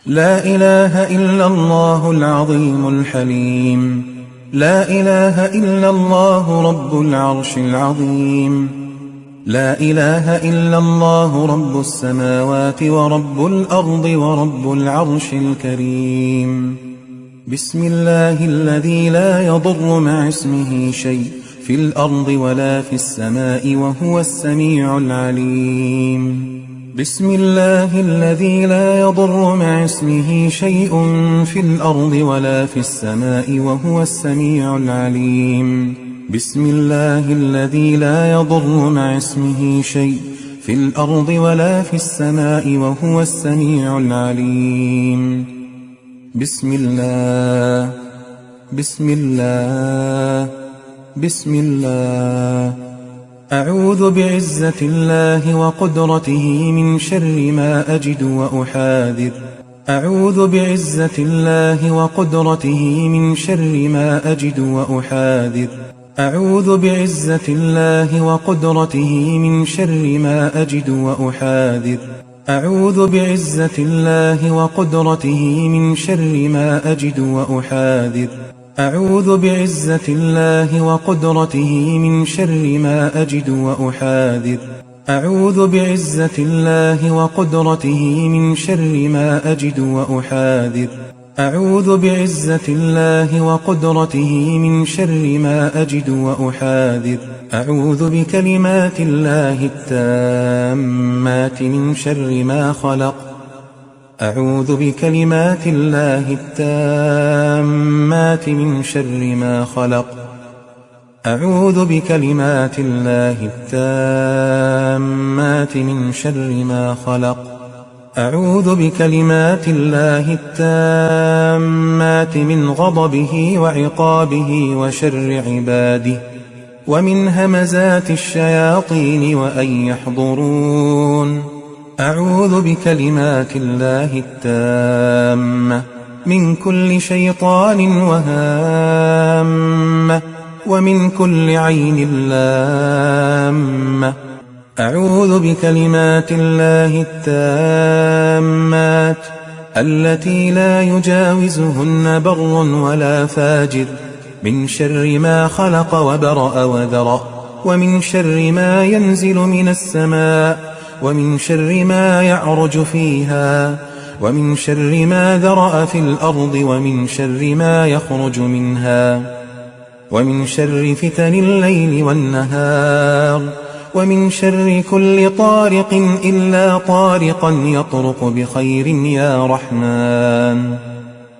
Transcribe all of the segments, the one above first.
لا إله إلا الله العظيم الحليم. لا إله إلا الله رب العرش العظيم. لا إله إلا الله رب السماوات ورب الأرض ورب العرش الكريم. بسم الله الذي لا يضر مع اسمه شيء في الأرض ولا في السماء وهو السميع العليم. بسم الله الذي لا يضر مع اسمه شيء في الأرض ولا في السماء وهو السميع العليم. بسم الله الذي لا يضر مع اسمه شيء في الأرض ولا في السماء وهو السميع العليم. بسم الله بسم الله بسم الله. أعوذ بعزة الله وقدرته من شر ما أجد وأحاذر. أعوذ بعزة الله وقدرته من شر ما أجد وأحاذر. أعوذ بعزة الله وقدرته من شر ما أجد وأحاذر. أعوذ بعزة الله وقدرته من شر ما أجد وأحاذر. أعوذ بعزة الله وقدرته من شر ما أجد وأحاذر. أعوذ بعزة الله وقدرته من شر ما أجد وأحاذر. أعوذ بعزة الله وقدرته من شر ما أجد وأحاذر. أعوذ بكلمات الله التامات من شر ما خلق. أعوذ بكلمات الله التامات من شر ما خلق. أعوذ بكلمات الله التامات من شر ما خلق. أعوذ بكلمات الله التامات من غضبه وعقابه وشر عباده ومن همزات الشياطين وأن يحضرون. أعوذ بكلمات الله التامة من كل شيطان وهامة ومن كل عين لامة. أعوذ بكلمات الله التامات التي لا يجاوزهن بر ولا فاجر من شر ما خلق وبرأ وذرأ ومن شر ما ينزل من السماء ومن شر ما يعرج فيها ومن شر ما ذرأ في الأرض ومن شر ما يخرج منها ومن شر فتن الليل والنهار ومن شر كل طارق إلا طارقا يطرق بخير يا رحمن.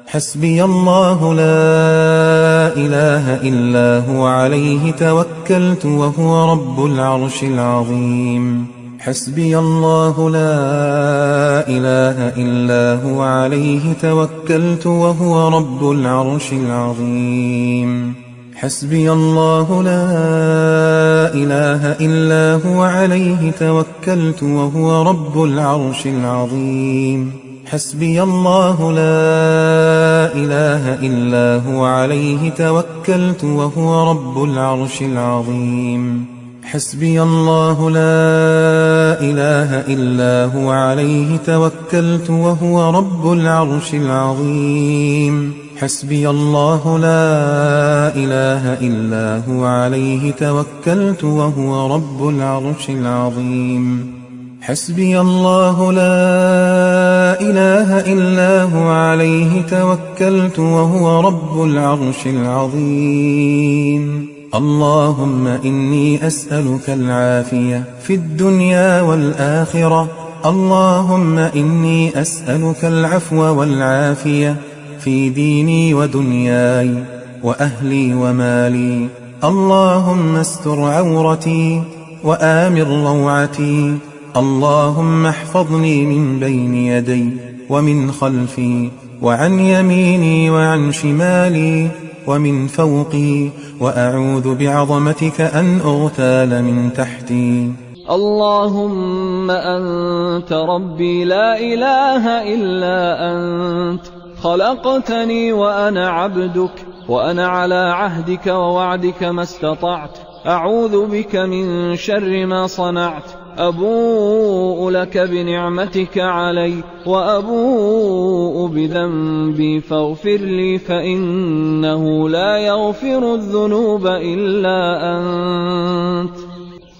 حسبي الله لا إله إلا هو عليه توكلت وهو رب العرش العظيم. حسبي الله لا إله إلا هو عليه توكلت وهو رب العرش العظيم. حسبي الله لا إله إلا هو عليه توكلت وهو رب العرش العظيم. حسبي الله لا إله إلا هو عليه توكلت وهو رب العرش العظيم. حسبي الله لا إله إلا هو عليه توكلت وهو رب العرش العظيم. حسبي الله لا إله إلا هو عليه توكلت وهو رب العرش العظيم. حسبي الله لا إله إلا هو عليه توكلت وهو رب العرش العظيم. اللهم إني أسألك العافية في الدنيا والآخرة. اللهم إني أسألك العفو والعافية في ديني ودنياي وأهلي ومالي. اللهم استر عورتي وآمن روعتي. اللهم احفظني من بين يدي ومن خلفي وعن يميني وعن شمالي ومن فوقي وأعوذ بعظمتك أن أغتال من تحتي. اللهم أنت ربي لا إله إلا أنت. خلقتني وأنا عبدك وأنا على عهدك ووعدك ما استطعت. أعوذ بك من شر ما صنعت أبوء لك بنعمتك علي وأبوء بذنبي فاغفر لي فإنه لا يغفر الذنوب إلا أنت.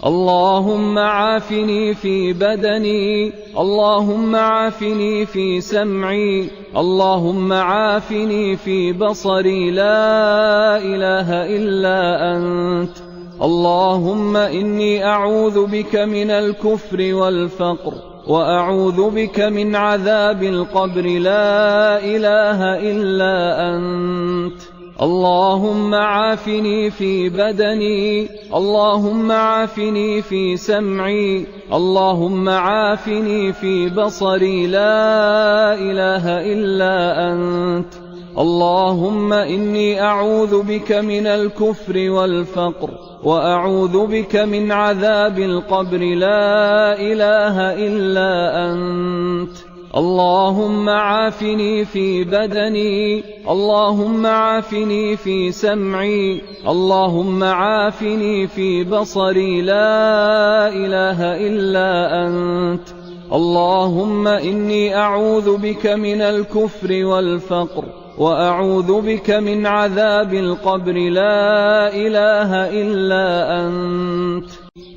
اللهم عافني في بدني، اللهم عافني في سمعي، اللهم عافني في بصري، لا إله إلا أنت. اللهم إني أعوذ بك من الكفر والفقر وأعوذ بك من عذاب القبر، لا إله إلا أنت. اللهم عافني في بدني، اللهم عافني في سمعي، اللهم عافني في بصري، لا إله إلا أنت. اللهم إني أعوذ بك من الكفر والفقر وأعوذ بك من عذاب القبر، لا إله إلا أنت. اللهم عافني في بدني، اللهم عافني في سمعي، اللهم عافني في بصري، لا إله إلا أنت. اللهم إني أعوذ بك من الكفر والفقر وأعوذ بك من عذاب القبر، لا إله إلا أنت.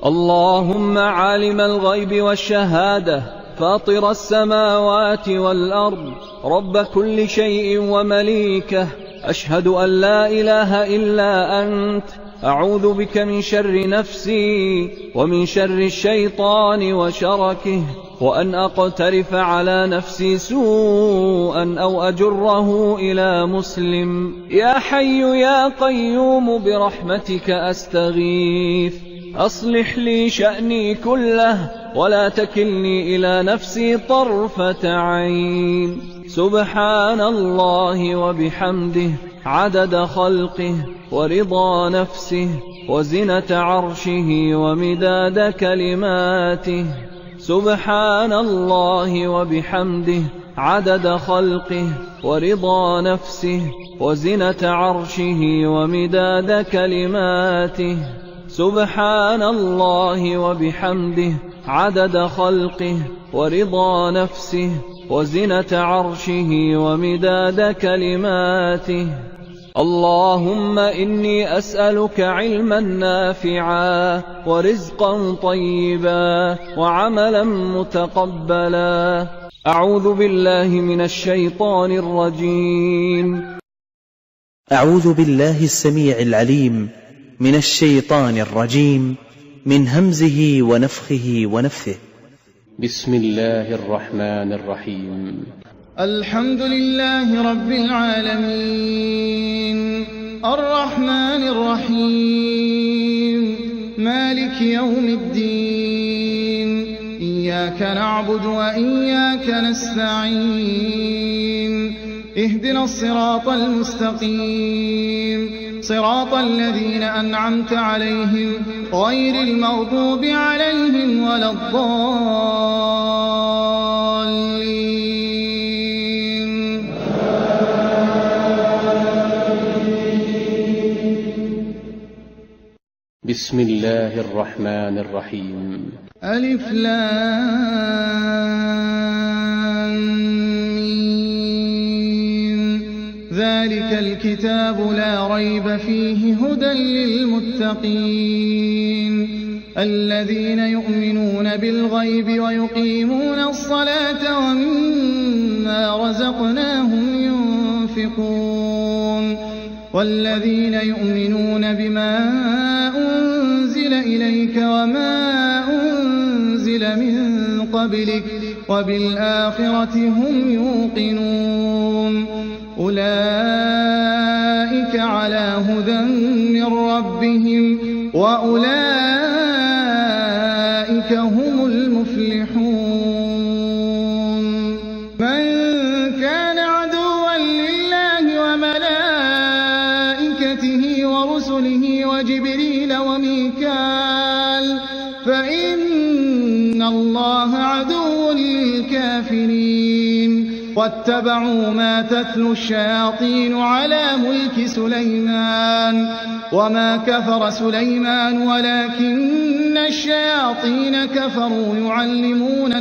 اللهم عالم الغيب والشهادة فاطر السماوات والأرض رب كل شيء ومليكه، أشهد أن لا إله إلا أنت. أعوذ بك من شر نفسي ومن شر الشيطان وشركه، وأن أقترف على نفسي سوءا أو أجره إلى مسلم. يا حي يا قيوم برحمتك أستغيث، أصلح لي شأني كله ولا تكلني إلى نفسي طرفة عين. سبحان الله وبحمده عدد خلقه ورضا نفسه وزنة عرشه ومداد كلماته. سبحان الله وبحمده عدد خلقه ورضا نفسه وزنة عرشه ومداد كلماته. سبحان الله وبحمده عدد خلقه ورضا نفسه وزنة عرشه ومداد كلماته. اللهم إني أسألك علما نافعا ورزقا طيبا وعملا متقبلا. أعوذ بالله من الشيطان الرجيم. أعوذ بالله السميع العليم من الشيطان الرجيم، من همزه ونفخه ونفثه. بسم الله الرحمن الرحيم. الحمد لله رب العالمين، الرحمن الرحيم، مالك يوم الدين. إياك نعبد وإياك نستعين، اهدنا الصراط المستقيم، صراط الذين أنعمت عليهم غير المغضوب عليهم ولا الضالين. بسم الله الرحمن الرحيم. ألف لام ميم. ذلك الكتاب لا ريب فيه هدى للمتقين، الذين يؤمنون بالغيب ويقيمون الصلاة ومما رزقناهم ينفقون، والذين يؤمنون بما أنزل إليك وما أنزل من قبلك وبالآخرة هم يوقنون. أولئك على هدى من ربهم وأولئك هم المفلحون. من كان عدوا لله وملائكته ورسله وجبريل وميكال فإن الله عدو للكافرين. واتبعوا ما تتلو الشياطين على ملك سليمان وما كفر سليمان ولكن الشياطين كفروا يعلمون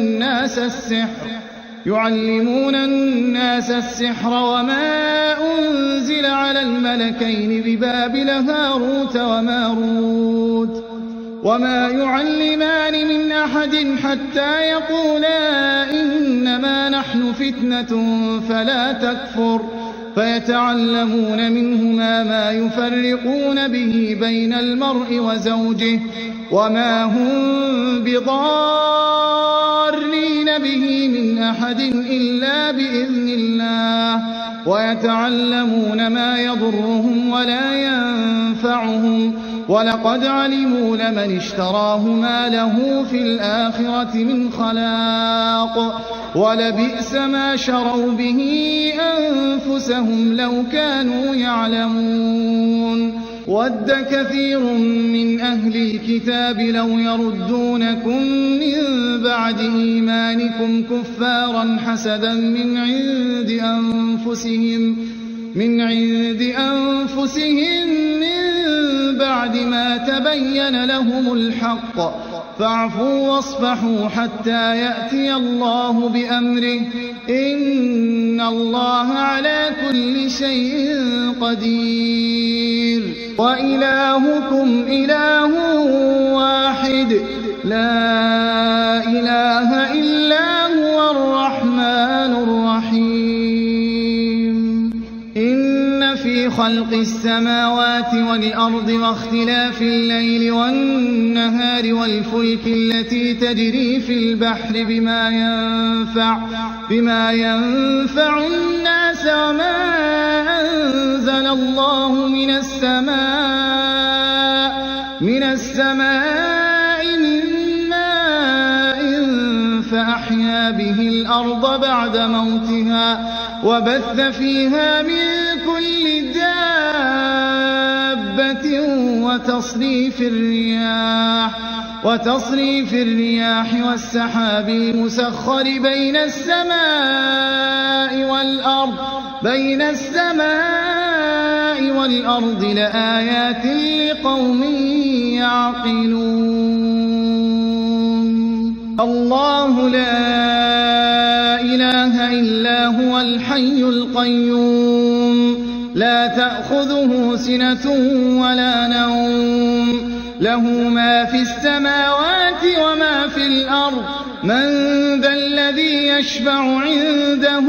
الناس السحر وما أنزل على الملكين ببابل هاروت وماروت وما يعلمان من أحد حتى يقولا إنما نحن فتنة فلا تكفر فيتعلمون منهما ما يفرقون به بين المرء وزوجه وما هم بضارين به من أحد إلا بإذن الله ويتعلمون ما يضرهم ولا ينفعهم ولقد علموا لمن اشتراه ما له في الآخرة من خلاق ولبئس ما شروا به أنفسهم لو كانوا يعلمون ود كثير من أهل الكتاب لو يردونكم من بعد إيمانكم كفارا حسدا من عند أنفسهم من بعد ما تبين لهم الحق فاعفوا واصفحوا حتى يأتي الله بأمره إن الله على كل شيء قدير وإلهكم إله واحد لا إله إلا هو الرحمن الرحيم إن في خلق السماوات والأرض واختلاف الليل والنهار والفلك التي تجري في البحر بما ينفع الناس وما أنزل الله من السماء من ماء فأحيا به الأرض بعد موتها وبث فيها من كل دابة وتصريف الرياح والسحاب المسخر بين السماء والأرض لآيات لقوم يعقلون الله لا إله إلا هو الحي القيوم لا تأخذه سنة ولا نوم له ما في السماوات وما في الأرض من ذا الذي يشفع عنده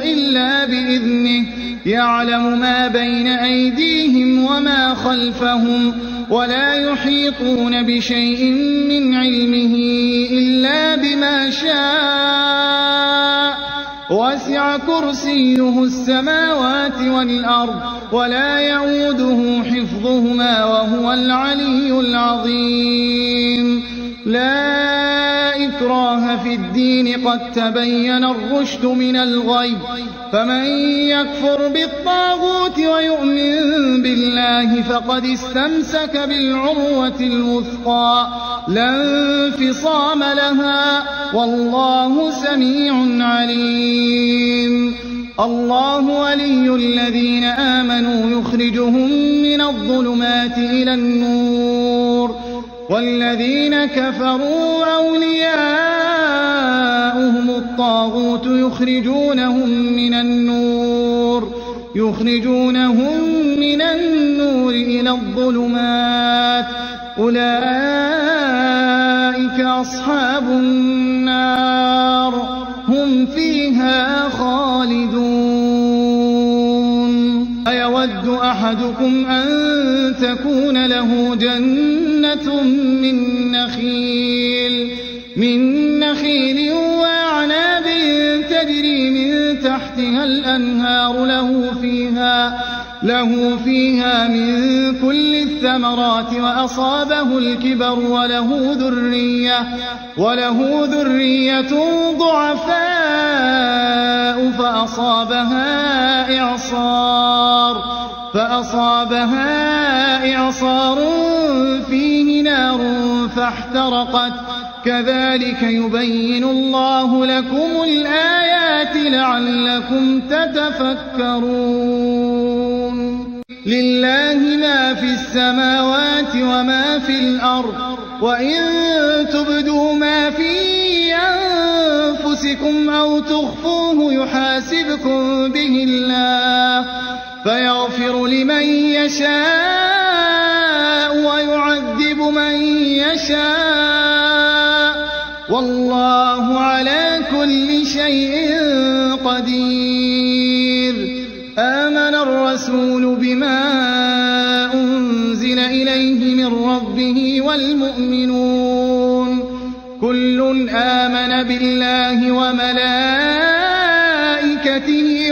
إلا بإذنه يعلم ما بين أيديهم وما خلفهم ولا يحيطون بشيء من علمه إلا بما شاء وسع كرسيه السماوات والأرض ولا يؤوده حفظهما وهو العلي العظيم لا إكراه في الدين قد تبين الرشد من الغي فمن يكفر بالطاغوت ويؤمن بالله فقد استمسك بالعروة الوثقى لا انفصام لها والله سميع عليم الله ولي الذين آمنوا يخرجهم من الظلمات إلى النور والذين كفروا أولياؤهم الطاغوت يخرجونهم من النور إلى الظلمات أولئك أصحاب النار هم فيها خالدون أيود أحدكم أن تكون له جنة من نخيل وأعناب تجري من تحتها الأنهار له فيها من كل الثمرات وأصابه الكبر وله ذرية ضعفاء فأصابها إعصار فيه نار كذلك يبين الله لكم الآيات لعلكم تتفكرون لله ما في السماوات وما في الأرض وإن تبدوا ما في أنفسكم أو تخفوه يحاسبكم به الله فيغفر لمن يشاء ويعذب من يشاء والله على كل شيء قدير آمن الرسول بما أنزل إليه من ربه والمؤمنون كل آمن بالله وملائكته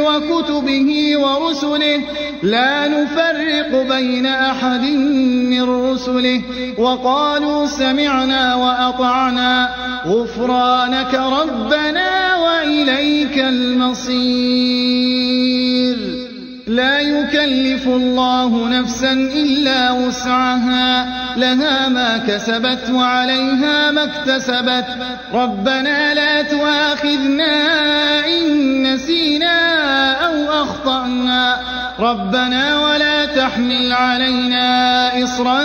وكتبه ورسله لا نفرق بين أحد من رسله وقالوا سمعنا وأطعنا غفرانك ربنا وإليك المصير لا يكلف الله نفسا إلا وسعها لها ما كسبت وعليها ما اكتسبت ربنا لا تؤاخذنا إن نسينا أو أخطأنا ربنا ولا تحمل علينا إصرا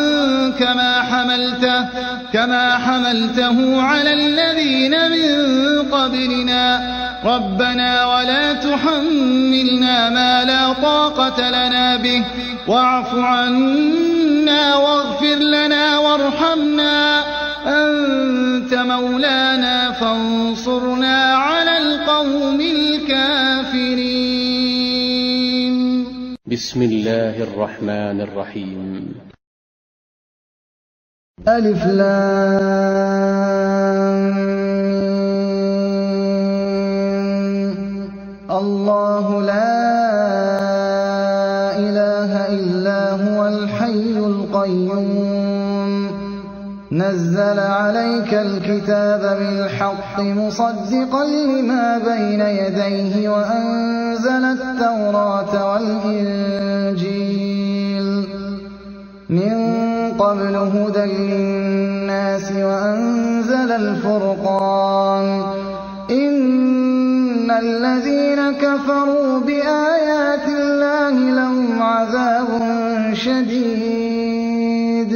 كما حملته على الذين من قبلنا ربنا ولا تحملنا ما لا طاقة لنا به واعف عنا واغفر لنا وارحمنا أنت مولانا فانصرنا على القوم الكافرين. بسم الله الرحمن الرحيم. ألف لام الله لا إله إلا هو الحي القيوم نزل عليك الكتاب بالحق مصدقا لما بين يديه وأنزل التوراة والإنجيل من قبل هدى للناس وأنزل الفرقان إن الذين كفروا بآيات الله لهم عذاب شديد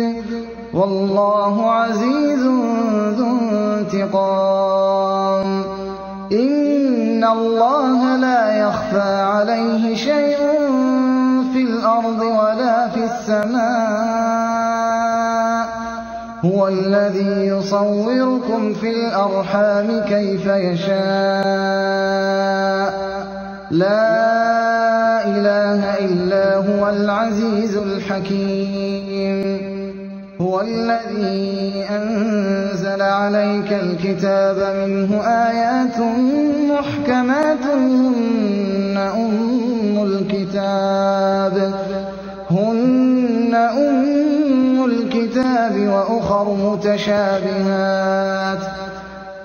والله عزيز ذو انتقام إن الله لا يخفى عليه شيء في الأرض ولا في السماء هو الذي يصوركم في الأرحام كيف يشاء لا إله إلا هو العزيز الحكيم هو الذي أنزل عليك الكتاب منه آيات محكمات هن أم الكتاب وأخر متشابهات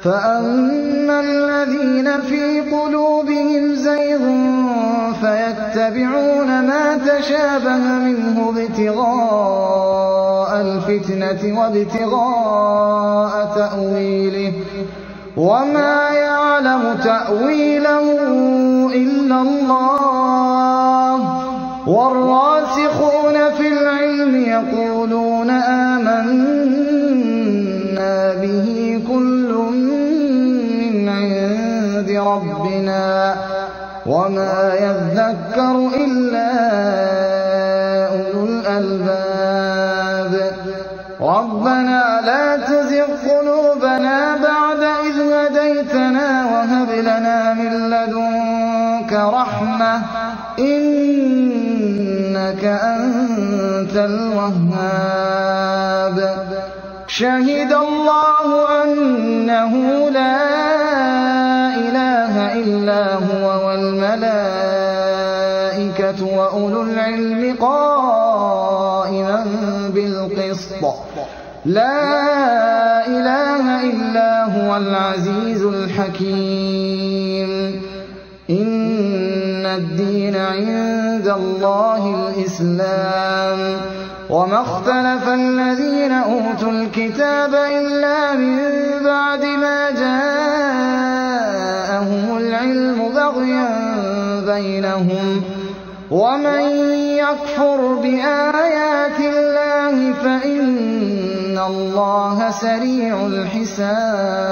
فأما الذين في قلوبهم زيغ فيتبعون ما تشابه منه ابتغاء الفتنة وابتغاء تأويله وما يعلم تأويله إلا الله والراسخون في العلم يقولون آمنا به كل من عند ربنا وما يذكر إلا أولو الألباب ربنا لا تزغ قلوبنا بعد إذ هديتنا وهب لنا من لدنك رحمة إنك أنت الوهاب شهد الله أنه لا إله إلا هو والملائكة وأولو العلم قائما بالقسط لا إله إلا هو العزيز الحكيم إن الدين عند الله الإسلام وما اختلف الذين أوتوا الكتاب إلا من بعد ما جاءهم العلم بغيا بينهم ومن يكفر بآيات الله فإن الله سريع الحساب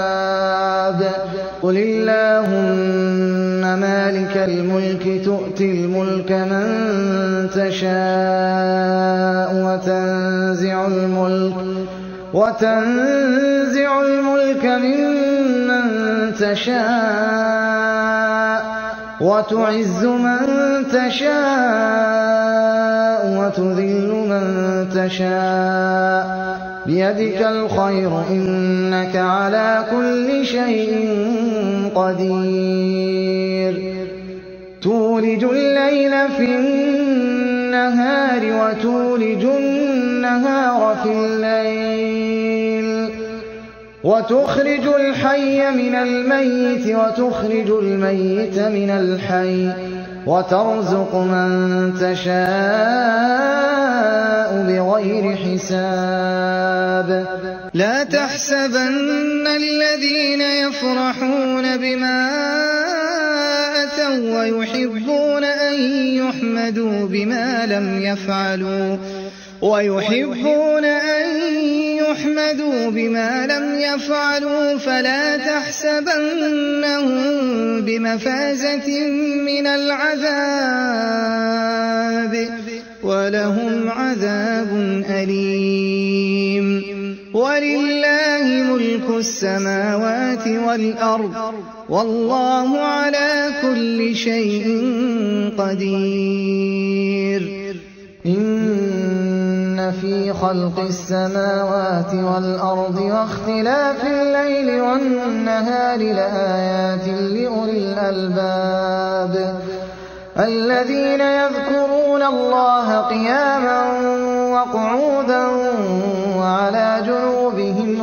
قل اللهم مالك الملك تؤتي الملك من تشاء وتنزع الملك ممن تشاء وتعز من تشاء وتذل من تشاء بيدك الخير إنك على كل شيء قدير تولج الليل في النهار وتولج النهار في الليل وتخرج الحي من الميت وتخرج الميت من الحي وترزق من تشاء بغير حساب لا تحسبن الذين يفرحون بما أتوا ويحبون أن يحمدوا بما لم يفعلوا فلا تحسبنهم بمفازة من العذاب ولهم عذاب أليم ولله ملك السماوات والأرض والله على كل شيء قدير إن في خلق السماوات والأرض واختلاف الليل والنهار لآيات لأولي الألباب الذين يذكرون الله قياما وقعودا وعلى جنوبهم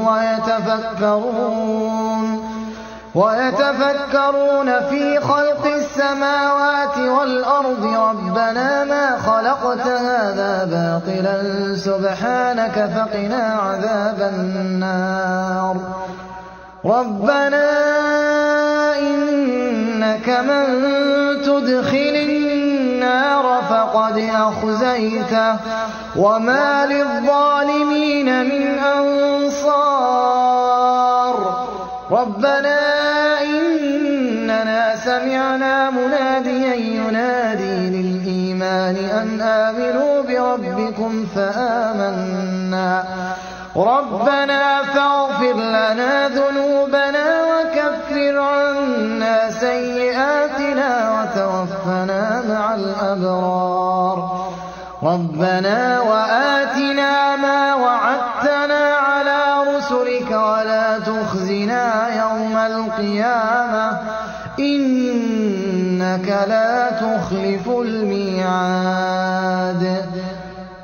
ويتفكرون في خلق السماوات والأرض ربنا ما خلقت هذا باطلا سبحانك فقنا عذاب النار ربنا إنك من تدخل النار فقد أخزيته وما للظالمين من أنصار ربنا إننا سمعنا مناديا ينادي للإيمان أن آمنوا بربكم فآمنا ربنا فاغفر لنا ذنوبنا وكفر عنا سيئاتنا وتوفنا مع الأبرار ربنا وآتنا ما وعدتنا على رسلك ولا تخزنا يوم القيامة إنك لا تخلف الميعاد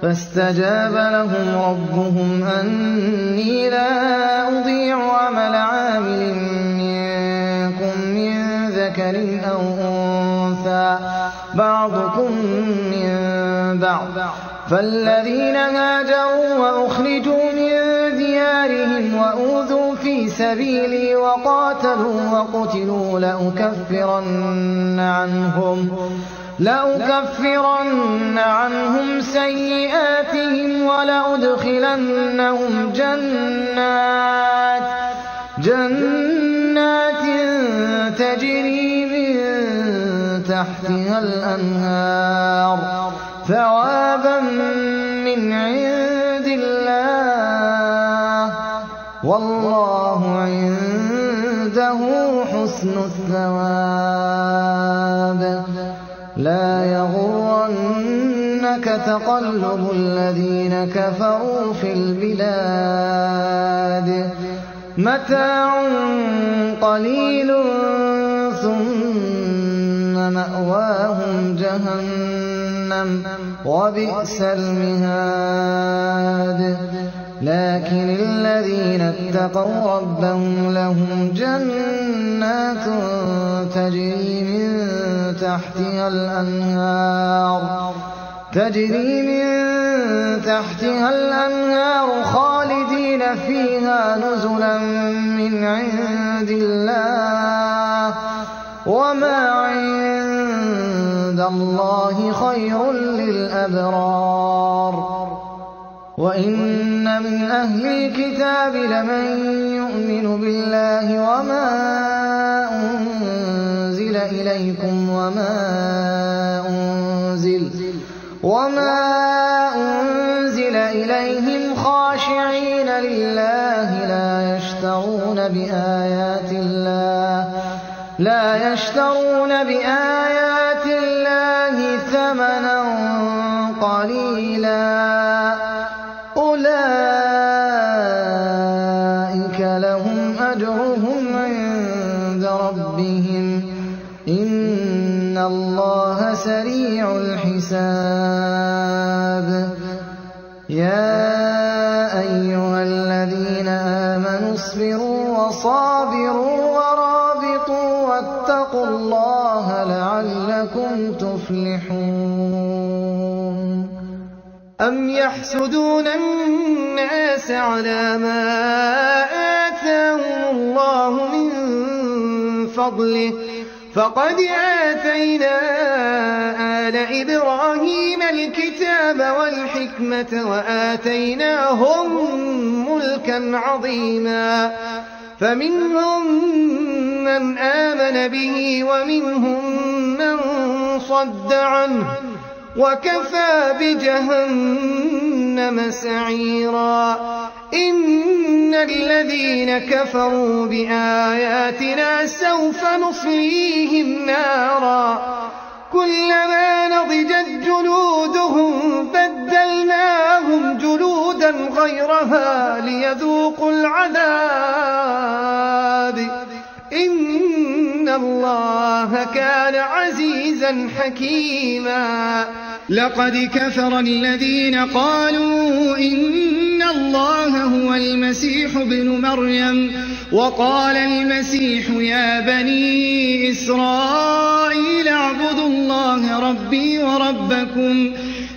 فاستجاب لهم ربهم أني لا أضيع عمل عامل منكم من ذكر أو أنثى بعضكم من بعض فالذين هاجروا وأخرجوا من ديارهم وأوذوا في سبيلي وقاتلوا وقتلوا لأكفرن عنهم سيئاتهم ولأدخلنهم جنات تجري من تحتها الأنهار ثوابا من عند الله والله عنده حسن الثواب لا يغرنك تقلب الذين كفروا في البلاد متاع قليل ثم مأواهم جهنم وبئس المهاد لكن الذين اتقوا ربهم لهم جنات تجري من تحتها الأنهار خالدين فيها نزلا من عند الله وما عند الله خير للأبرار وإن من أهل الكتاب لمن يؤمن بالله وما إليكم وما أنزل إليهم خاشعين لله لا يشترون بآيات الله ثمنا قليلا أولئك لهم أجرهم عند ربهم إن الله سريع الحساب يا أيها الذين آمنوا اصبروا وصابروا ورابطوا واتقوا الله لعلكم تفلحون أم يحسدون الناس على ما آتاهم الله من فضله فقد آتينا آل إبراهيم الكتاب والحكمة وآتيناهم ملكا عظيما فمنهم من آمن به ومنهم من صد عنه وكفى بجهنم سعيرا إن الذين كفروا بآياتنا سوف نصليهم نارا كلما نضجت جلودهم بدلناهم جلودا غيرها ليذوقوا العذاب إن الله كان عزيزا حكيما لقد كفر الذين قالوا إن الله هو المسيح ابن مريم وقال المسيح يا بني إسرائيل اعبدوا الله ربي وربكم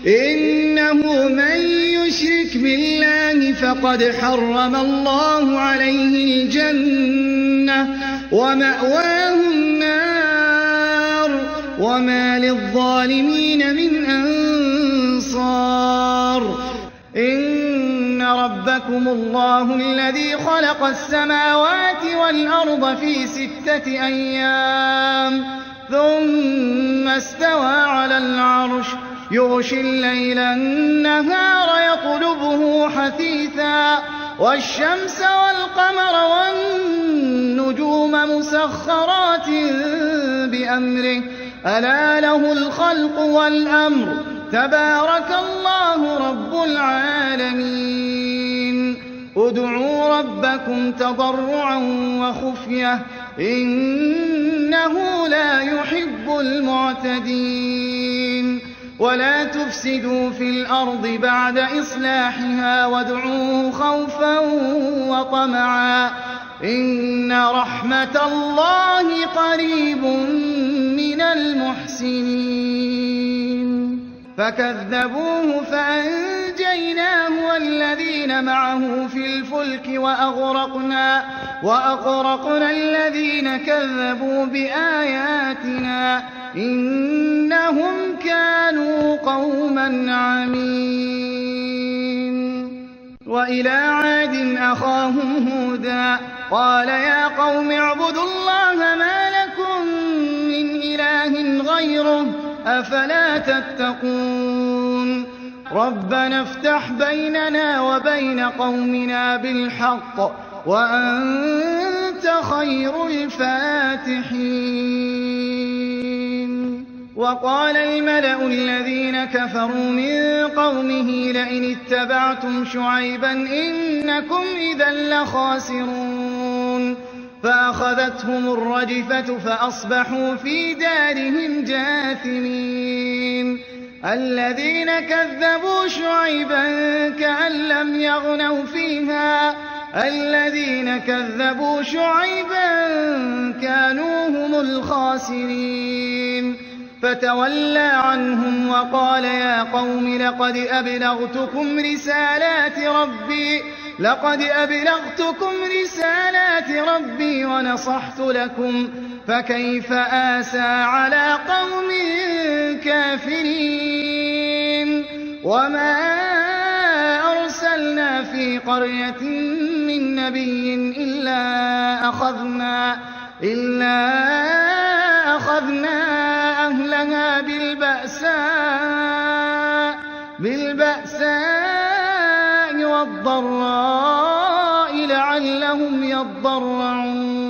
إنه من يشرك بالله فقد حرم الله عليه الجنة ومأواه النار وما للظالمين من أنصار إن ربكم الله الذي خلق السماوات والأرض في 6 أيام ثم استوى على العرش يغشي الليل النهار يطلبه حثيثا والشمس والقمر والنجوم مسخرات بأمره ألا له الخلق والأمر تبارك الله رب العالمين ادعوا ربكم تضرعا وخفية إنه لا يحب المعتدين ولا تفسدوا في الأرض بعد إصلاحها وادعوه خوفا وطمعا إن رحمة الله قريب من المحسنين فكذبوه فأنجيناه والذين معه في الفلك وأغرقنا الذين كذبوا بآياتنا إنهم كانوا قوما عمين وإلى عاد أخاهم هودا قال يا قوم اعبدوا الله ما لكم من إله غيره أفلا تتقون ربنا افتح بيننا وبين قومنا بالحق وأنت خير الفاتحين وقال الملأ الذين كفروا من قومه لئن اتبعتم شعيبا إنكم إذا لخاسرون فأخذتهم الرجفة فأصبحوا في دارهم جاثمين الذين كذبوا شعيبا كأن لم يغنوا فيها الذين كذبوا شعيبا كانوا هم الخاسرين فتولى عنهم وقال يا قوم لقد أبلغتكم رسالات ربي ونصحت لكم فكيف آسى على قوم كافرين وما أرسلنا في قرية من نبي إلا أخذنا أهلها بالبأساء والضراء لعلهم يضرعون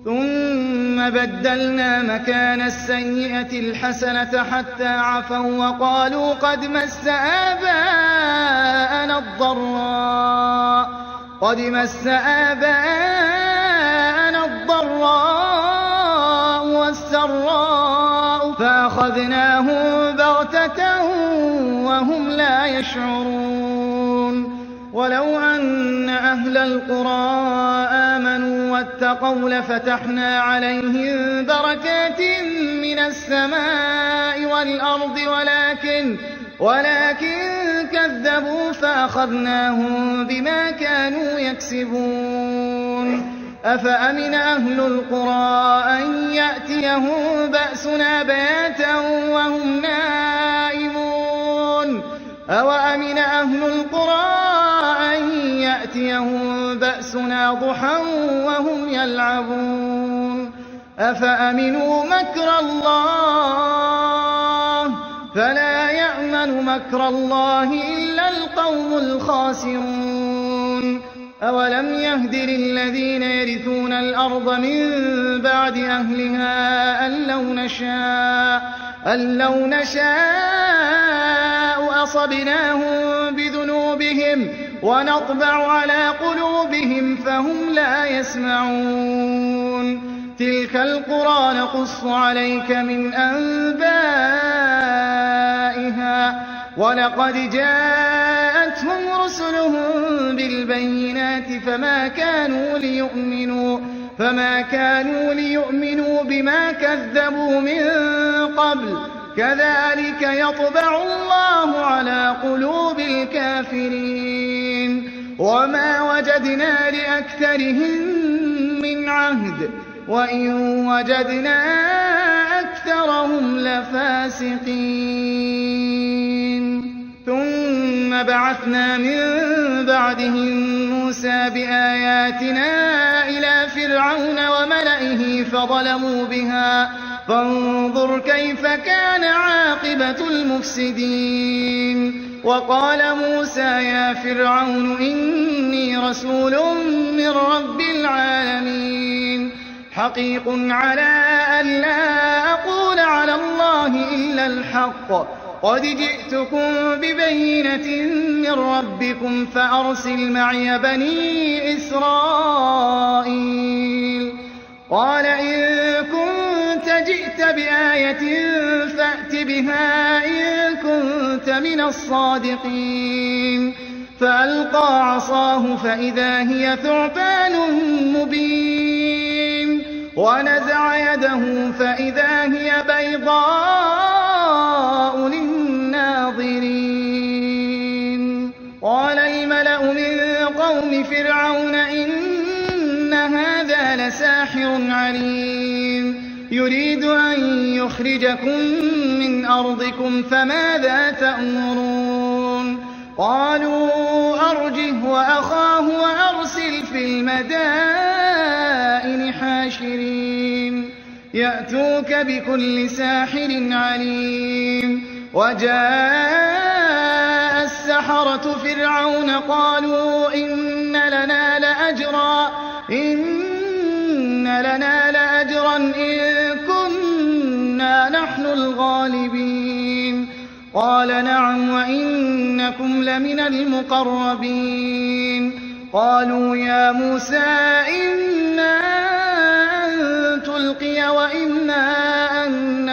ثم بدلنا مكان السيئة الحسنة حتى عفوا وقالوا قد مس آباءنا الضراء والسراء فأخذناهم بغتة وهم لا يشعرون ولو أن أهل القرى آمنوا واتقوا لفتحنا عليهم بركات من السماء والأرض ولكن كذبوا فأخذناهم بما كانوا يكسبون أفأمن أهل القرى أن يأتيهم بأسنا بياتا وهم نائمون أوأمن أهل القرى أن يأتيهم بأسنا ضحى وهم يلعبون أفأمنوا مكر الله فلا يأمن مكر الله إلا القوم الخاسرون أولم يهد للذين يرثون الأرض من بعد أهلها أن لو نشاء أصبناهم بذنوبهم ونطبع على قلوبهم فهم لا يسمعون تلك القرى نقص عليك من أنبائها ولقد جاءتهم رسلهم بالبينات فما كانوا ليؤمنوا بما كذبوا من قبل كذلك يطبع الله على قلوب الكافرين وما وجدنا لأكثرهم من عهد وإن وجدنا أكثرهم لفاسقين ثم بعثنا من بعدهم موسى بآياتنا إلى فرعون وملئه فظلموا بها فانظر كيف كان عاقبة المفسدين وقال موسى يا فرعون إني رسول من رب العالمين حقيق على أن لا أقول على الله إلا الحق قد جئتكم ببينة من ربكم فأرسل معي بني إسرائيل قال إن كنت جئت بآية فأت بها إن كنت من الصادقين فألقى عصاه فإذا هي ثعبان مبين ونزع يده فإذا هي بيضاء للناظرين قال الملأ من قوم فرعون إن هذا لساحر عليم يريد أن يخرجكم من أرضكم فماذا تأمرون قالوا أرجه وأخاه وأرسل في المدائن حاشرين يأتوك بكل ساحر عليم وجاء السحرة فرعون قالوا إن لنا لأجرا إن كنا نحن الغالبين قال نعم وإنكم لمن المقربين قالوا يا موسى إنا أن تلقي وإنا أن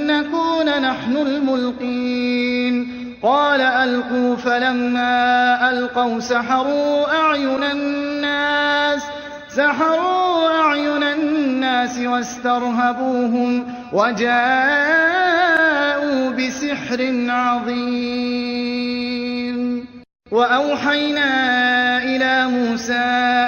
نكون نحن الملقين قال ألقوا فلما ألقوا سحروا الناس واسترهبوهم وجاءوا بسحر عظيم. وأوحينا إلى موسى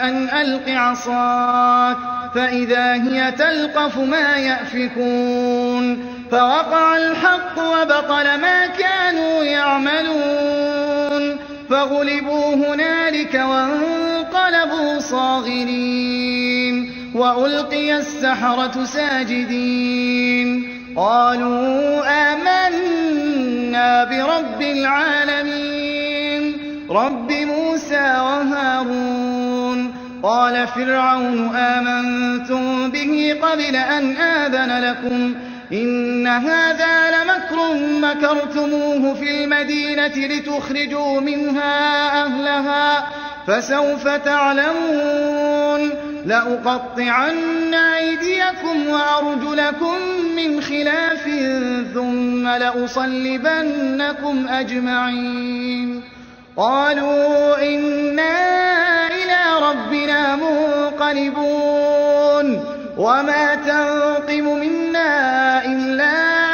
أن ألق عصاك فإذا هي تلقف ما يأفكون فوقع الحق وبطل ما كانوا يعملون فغلبوا هنالك وانقلبوا صاغرين وألقي السحرة ساجدين قالوا آمنا برب العالمين رب موسى وهارون. قال فرعون آمنتم به قبل أن آذن لكم إن هذا لمكر مكرتموه في المدينة لتخرجوا منها أهلها فسوف تعلمون لأقطعن أيديكم وأرجلكم من خلاف ثم لأصلبنكم أجمعين. قالوا إنا إلى ربنا منقلبون وما تنقم منا إلا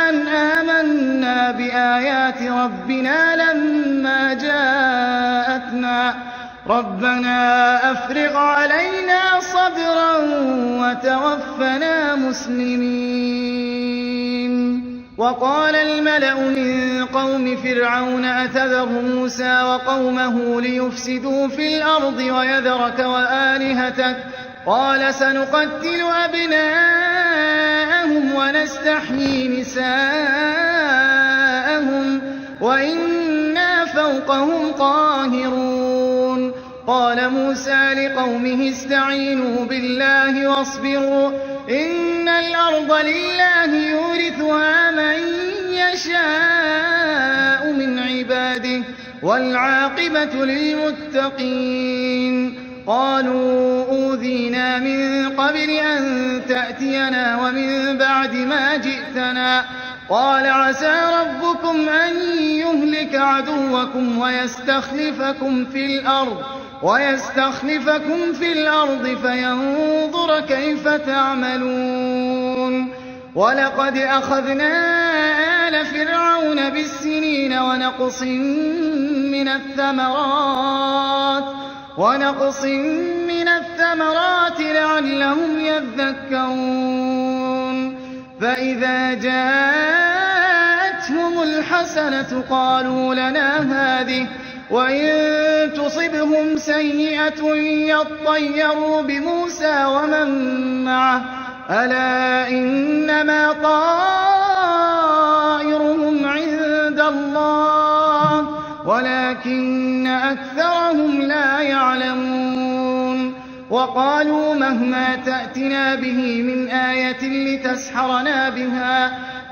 أن آمنا بآيات ربنا لما جاءتنا ربنا أفرغ علينا صبرا وتوفنا مسلمين. وقال الملأ من قوم فرعون أتذر موسى وقومه ليفسدوا في الأرض ويذرك وآلهتك قال سنقتل أبناءهم ونستحيي نساءهم وإنا فوقهم قاهرون. قال موسى لقومه استعينوا بالله واصبروا إن الأرض لله يورثها من يشاء من عباده والعاقبة للمتقين. قالوا أوذينا من قبل أن تأتينا ومن بعد ما جئتنا قال عسى ربكم أن يهلك عدوكم ويستخلفكم في الأرض فينظر كيف تعملون. ولقد أخذنا آل فرعون بالسنين ونقص من الثمرات لعلهم يذكرون. فإذا جاءتهم الحسنة قالوا لنا هذه وإن تصبهم سيئة يطيروا بموسى ومن معه ألا إنما طائرهم عند الله ولكن أكثرهم لا يعلمون. وقالوا مهما تأتنا به من آية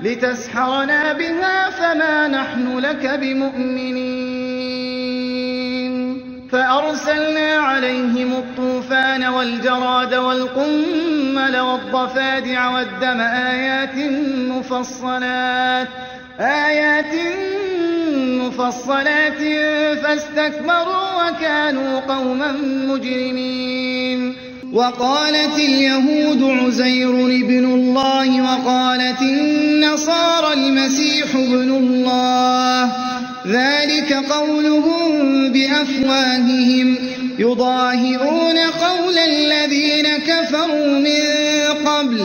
لتسحرنا بها فما نحن لك بمؤمنين. فأرسلنا عليهم الطوفان والجراد والقمل والضفادع والدم آيات مفصلات فاستكبروا وكانوا قوما مجرمين. وقالت اليهود عزير ابن الله وقالت النصارى المسيح ابن الله ذلك قولهم بأفواههم يضاهئون قول الذين كفروا من قبل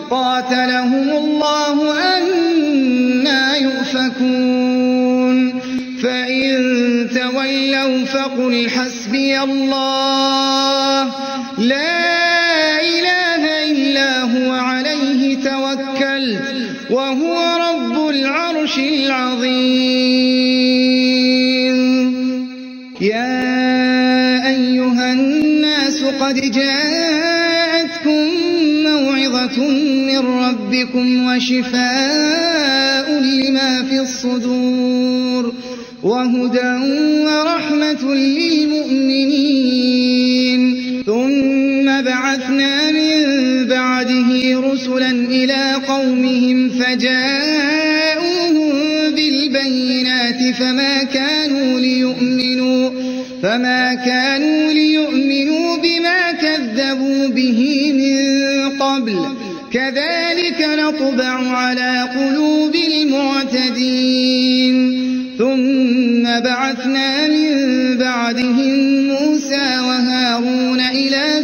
قاتلهم الله أنى يؤفكون. فإن تولوا فقل حسبي الله لا إله إلا هو عليه توكلت وهو رب العرش العظيم. يا أيها الناس قد جاءتكم موعظة من ربكم وشفاء لما في الصدور وهدى ورحمة للمؤمنين. ثم بعثنا من بعده رسلا إلى قومهم فجاءوهم بالبينات فما كانوا ليؤمنوا بما كذبوا به من قبل كذلك نطبع على قلوب المعتدين ثم بعثنا من بعدهم موسى وهارون إلى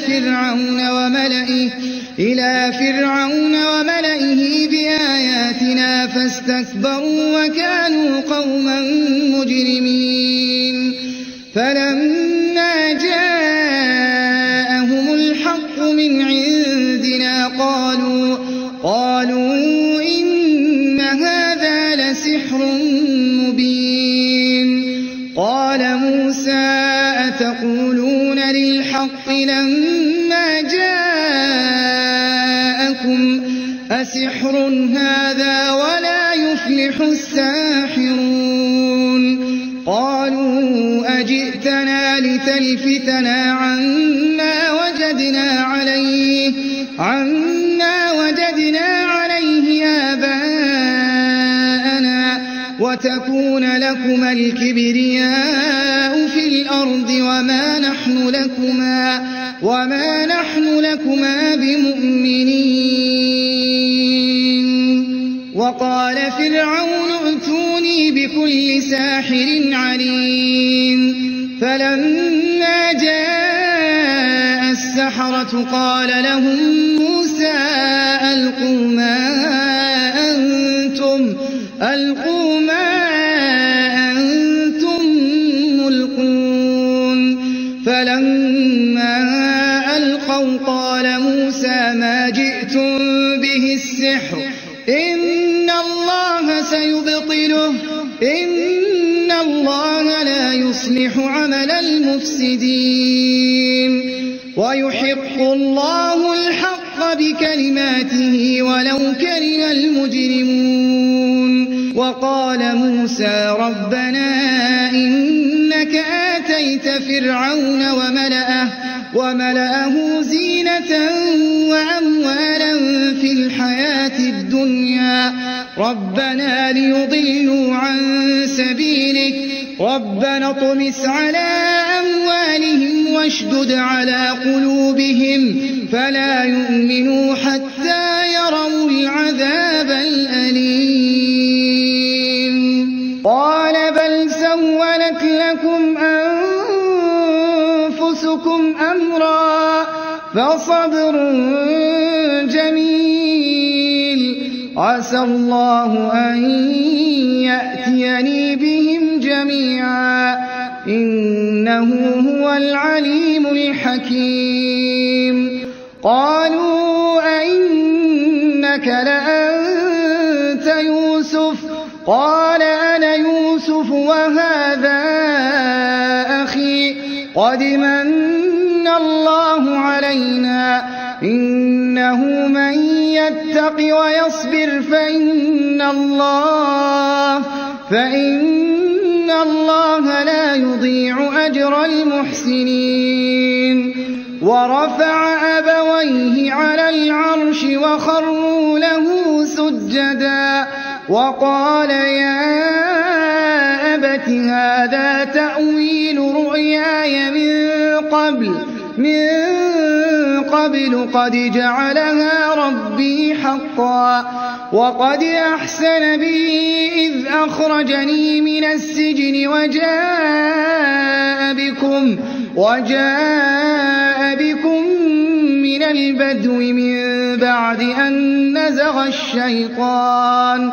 فرعون وملئه بآياتنا فاستكبروا وكانوا قوما مجرمين فلما جاءهم الحق من عندنا قالوا إن هذا لسحر مبين قال موسى أتقولون للحق لما جاءكم أسحر هذا ولا يفلح الساحرون قالوا أجئتنا لتلفتنا عما وجدنا عليه آباءنا وتكون لكما الكبرياء في الأرض وما نحن لكما بمؤمنين وقال فرعون ائتوني بكل ساحر عليم فلما جاء السحرة قال لهم موسى ألقوا ما أنتم ملقون فلما ألقوا قال موسى ما جئتم به السحر إن الله سيبطله إن الله لا يصلح عمل المفسدين ويحق الله الحق بكلماته ولو كره المجرمون وقال موسى ربنا إنك آتيت فرعون وملأه زينة وأموالا في الحياة الدنيا ربنا ليضلوا عن سبيلك ربنا اطمس على أموالهم واشدد على قلوبهم فلا يؤمنوا حتى يروا العذاب الأليم قال بل سولت لكم أنفسكم أمرا فصبر جميل عسى الله أن يأتيني بهم جميعا إنه هو العليم الحكيم قالوا أئنك لأنت يوسف قال أنا يوسف وهذا أخي قد من الله علينا إنه من يتق ويصبر فإن الله لا يضيع أجر المحسنين ورفع أبويه على العرش وخروا له سجدا وقال يا أبت هذا تأويل رؤياي من قبل قد جعلها ربي حقا وقد أحسن بي إذ أخرجني من السجن وجاء بكم من البدو من بعد أن نزغ الشيطان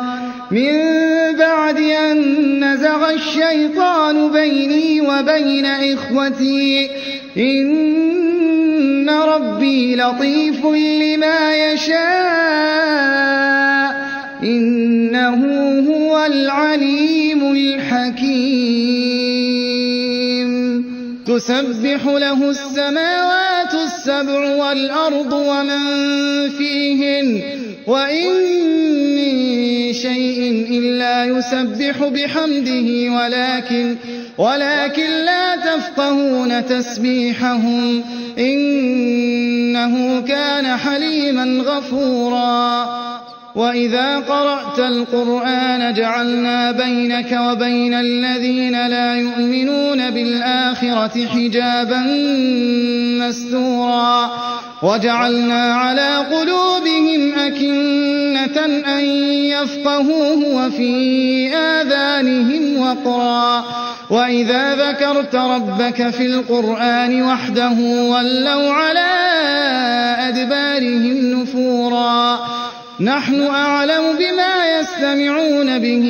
بيني وبين إخوتي إن ربي لطيف لما يشاء إنه هو العليم الحكيم تسبح له السماوات السبع والأرض ومن فيهن وإن من شيء إلا يسبح بحمده ولكن لا تفقهون تسبيحهم إنه كان حليما غفورا وإذا قرأت القرآن جعلنا بينك وبين الذين لا يؤمنون بالآخرة حجابا مستورا وجعلنا على قلوبهم أكنة أن يفقهوه وفي آذانهم وقرا وإذا ذكرت ربك في القرآن وحده ولوا على أدبارهم نفورا نحن أعلم بما يستمعون به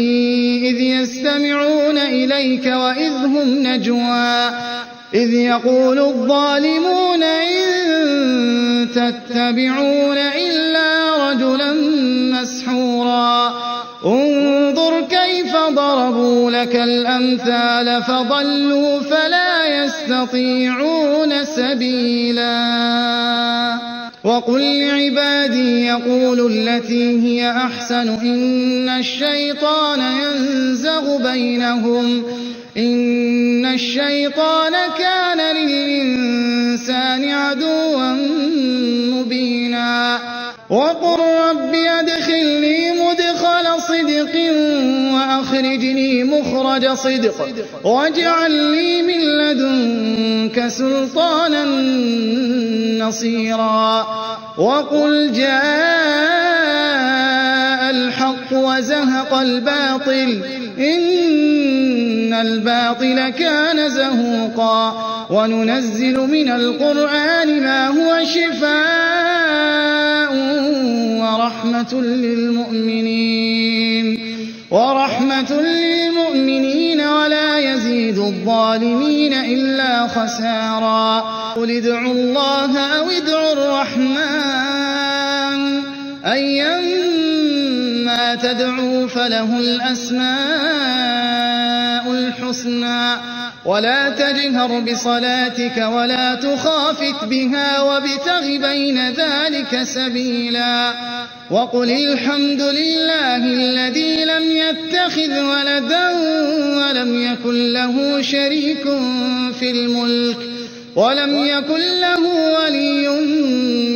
إذ يستمعون إليك وإذ هم نجوى إذ يقول الظالمون إن تتبعون إلا رجلا مسحورا انظر كيف ضربوا لك الأمثال فضلوا فلا يستطيعون سبيلا وقل لعبادي يقولوا التي هي أحسن إن الشيطان ينزغ بينهم إن الشيطان كان للإنسان عدوا مبينا وقل رب أدخلني مدخل صدق وأخرجني مخرج صدق واجعل لي من لدنك سلطانا نصيرا وقل جاء الحق وزهق الباطل إن الباطل كان زهوقا وننزل من القرآن ما هو شفاء ورحمة للمؤمنين ولا يزيد الظالمين إلا خسارا قل ادعوا الله أو ادعوا الرحمن أيما تدعوا فله الأسماء الحسنى ولا تجهر بصلاتك ولا تخافت بها وابتغ بين ذلك سبيلا وقل الحمد لله الذي لم يتخذ ولدا ولم يكن له شريك في الملك ولم يكن له ولي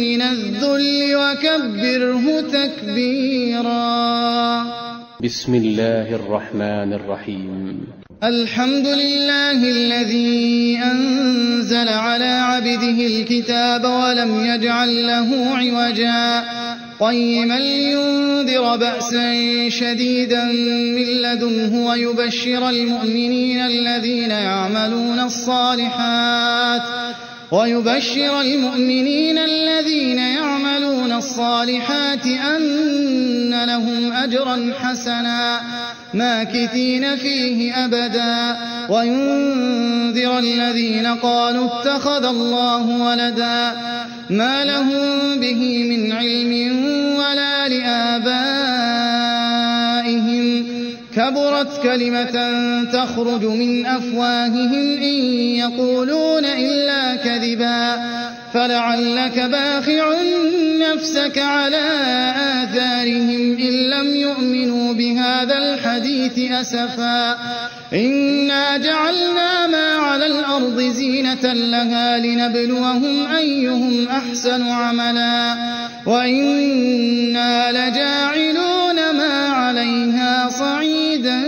من الذل وكبره تكبيرا بسم الله الرحمن الرحيم الحمد لله الذي أنزل على عبده الكتاب ولم يجعل له عوجا قيما لينذر بأسا شديدا من لدنه ويبشر المؤمنين الذين يعملون الصالحات أن لهم أجرا حسنا ماكثين فيه أبدا وينذر الذين قالوا اتخذ الله ولدا ما لهم به من علم ولا لآبائهم كبرت كلمة تخرج من أفواههم إن يقولون إلا كذبا فلعلك باخع نفسك على آثارهم إن لم يؤمنوا بهذا الحديث أسفا إنا جعلنا ما على الأرض زينة لها لنبلوهم أيهم أحسن عملا وإنا لجاعلون ما عليها صعيدا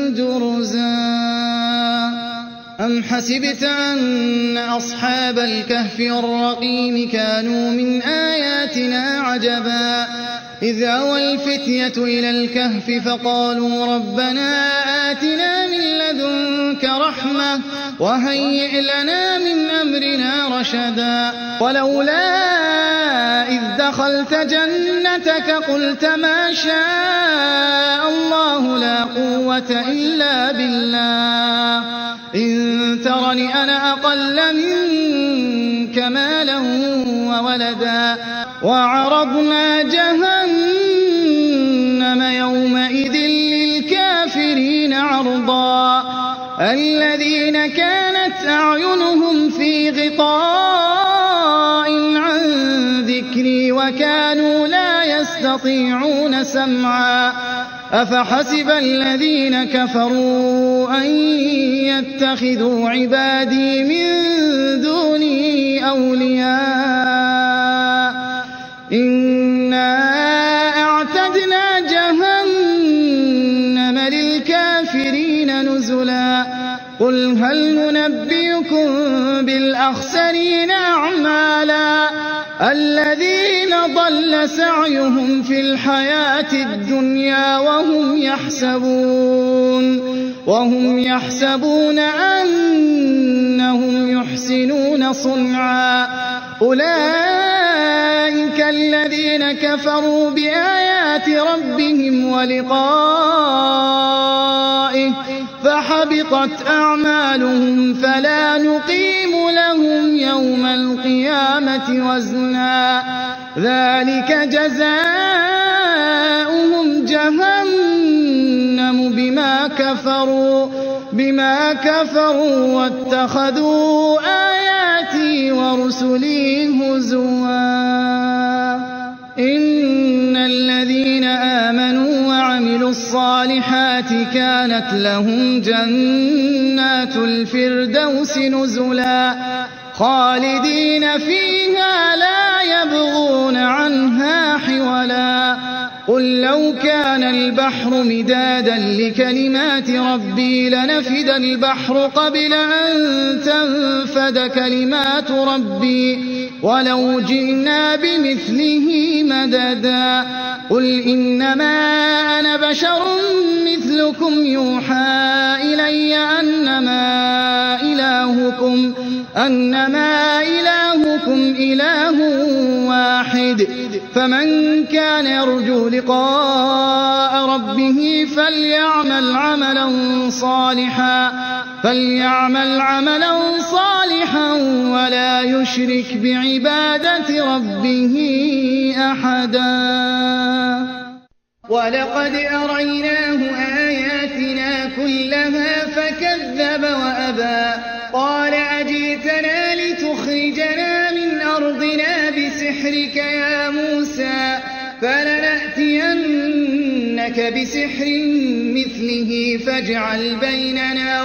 جرزا أم حسبت أن أصحاب الكهف والرقيم كانوا من آياتنا عجبا إذ أوى الفتية إلى الكهف فقالوا ربنا آتنا من لدنك رحمة وهيئ لنا من أمرنا رشدا ولولا إذ دخلت جنتك قلت ما شاء الله لا قوة إلا بالله إن ترني أنا أقل منك مالا وولدا وعرضنا جهنم يومئذ للكافرين عرضا الذين كانت أعينهم في غطاء عن ذكري وكانوا لا يستطيعون سمعا أفحسب الذين كفروا أن يتخذوا عبادي من دوني أولياء إنا أعتدنا قل هل ننبئكم بالأخسرين أعمالا الذين ضل سعيهم في الحياة الدنيا وهم يحسبون أنهم يحسنون صنعا أولئك الذين كفروا بآيات ربهم ولقائه فحبطت أعمالهم فلا نقيم لهم يوم القيامة وزنا ذلك جزاؤهم جهنم بما كفروا واتخذوا آياتي ورسلي هزوا إن الذين آمنوا وعملوا الصالحات كانت لهم جنات الفردوس نزلا خالدين فيها لا يبغون عنها حولا قل لو كان البحر مدادا لكلمات ربي لنفد البحر قبل أن تنفد كلمات ربي ولو جئنا بمثله مددا قل إنما أنا بشر مثلكم يوحى إلي أنما إلهكم إله واحد فمن كان يرجو لقاء ربه فليعمل عملا صالحا ولا يشرك بعبادة ربه أحدا ولقد أريناه آياتنا كلها فكذب وأبى قال أجئتنا لتخرجنا من أرضنا بسحرك يا موسى فلنأتينك بسحر مثله فاجعل بيننا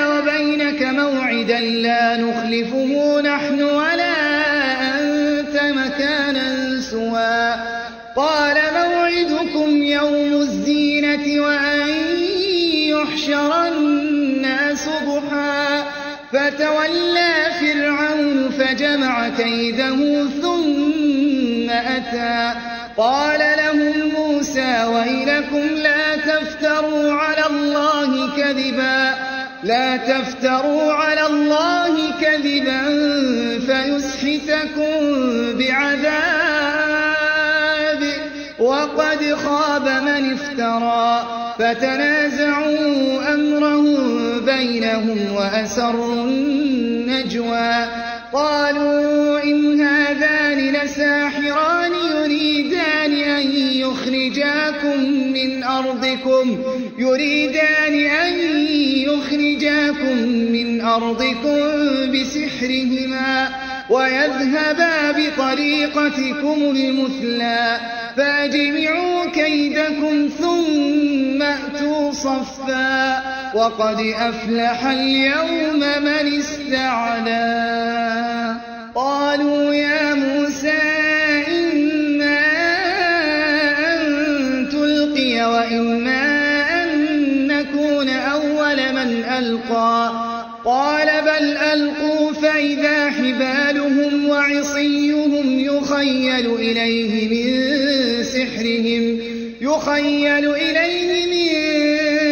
وبينك موعدا لا نخلفه نحن ولا أنت مكانا سوى قال موعدكم يوم الزينة وأن يحشر الناس ضحى فتولى فرعون فجمع كيده ثم أتى قال لهم موسى ويلكم لا تفتروا على الله كذبا فيسحتكم بعذاب وقد خاب من افترى فتنازعوا أمرهم بينهم وأسروا النجوى قالوا إن هذان لساحران يريدان أن يخرجاكم من أرضكم بسحرهما ويذهبا بطريقتكم المثلى فأجمعوا كيدكم ثم أتوا صفا وقد أفلح اليوم من استعلى قالوا يا موسى إما أن تلقي وإما أن نكون أول من ألقى قال بل ألقوا فإذا حبالهم وعصيهم يخيل إليه من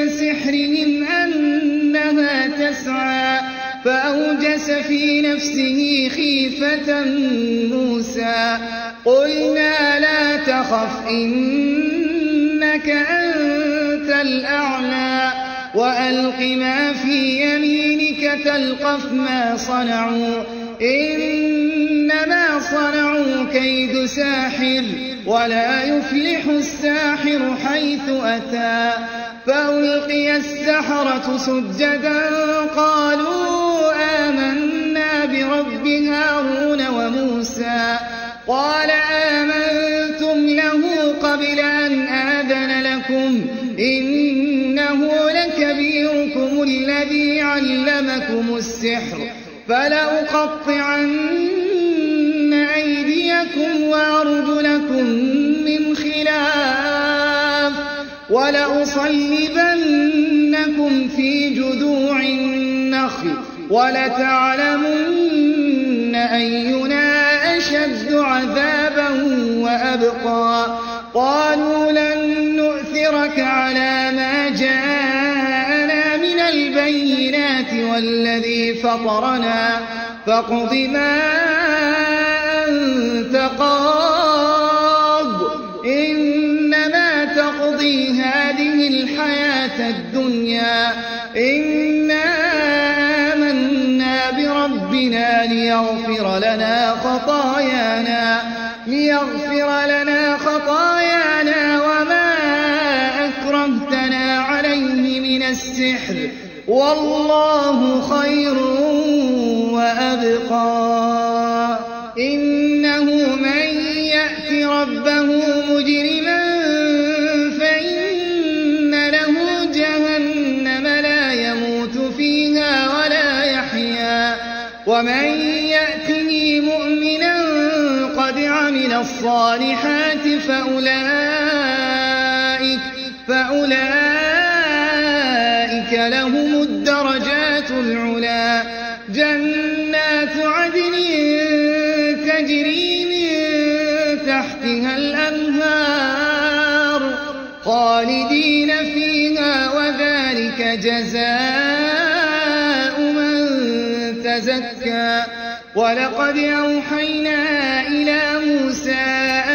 سحرهم أنها تسعى فأوجس في نفسه خيفة موسى قلنا لا تخف إنك أنت الأعلى وألق ما في يمينك تلقف ما صنعوا إنما صنعوا كيد ساحر ولا يفلح الساحر حيث أتى فألقي السحرة سجدا قالوا آمنا برب هارون وموسى قال آمنتم له قبل أن آذن لكم إنه لكبيركم الذي علمكم السحر فلأقطعن أيديكم وأرجلكم من خلاف ولأصلبنكم في جذوع النخل ولتعلمن أينا أشد عذابا وأبقى قالوا لن نؤثرك على ما جاءنا من البينات والذي فطرنا فاقض ما أنت قاض إنما تقضي هذه الحياة الدنيا إنا آمنا بربنا ليغفر لنا خطايانا وما أكرهتنا عليه من السحر والله خير وأبقى إنه من يأت ربه مجرما فإن له جهنم لا يموت فيها ولا يحيا ومن يأته مؤمنا قد عمل الصالحات فأولئك لهم الدرجات العلا جنات عدن تجري من تحتها الأنهار خالدين فيها وذلك جزاء من تزكى ولقد أوحينا إلى موسى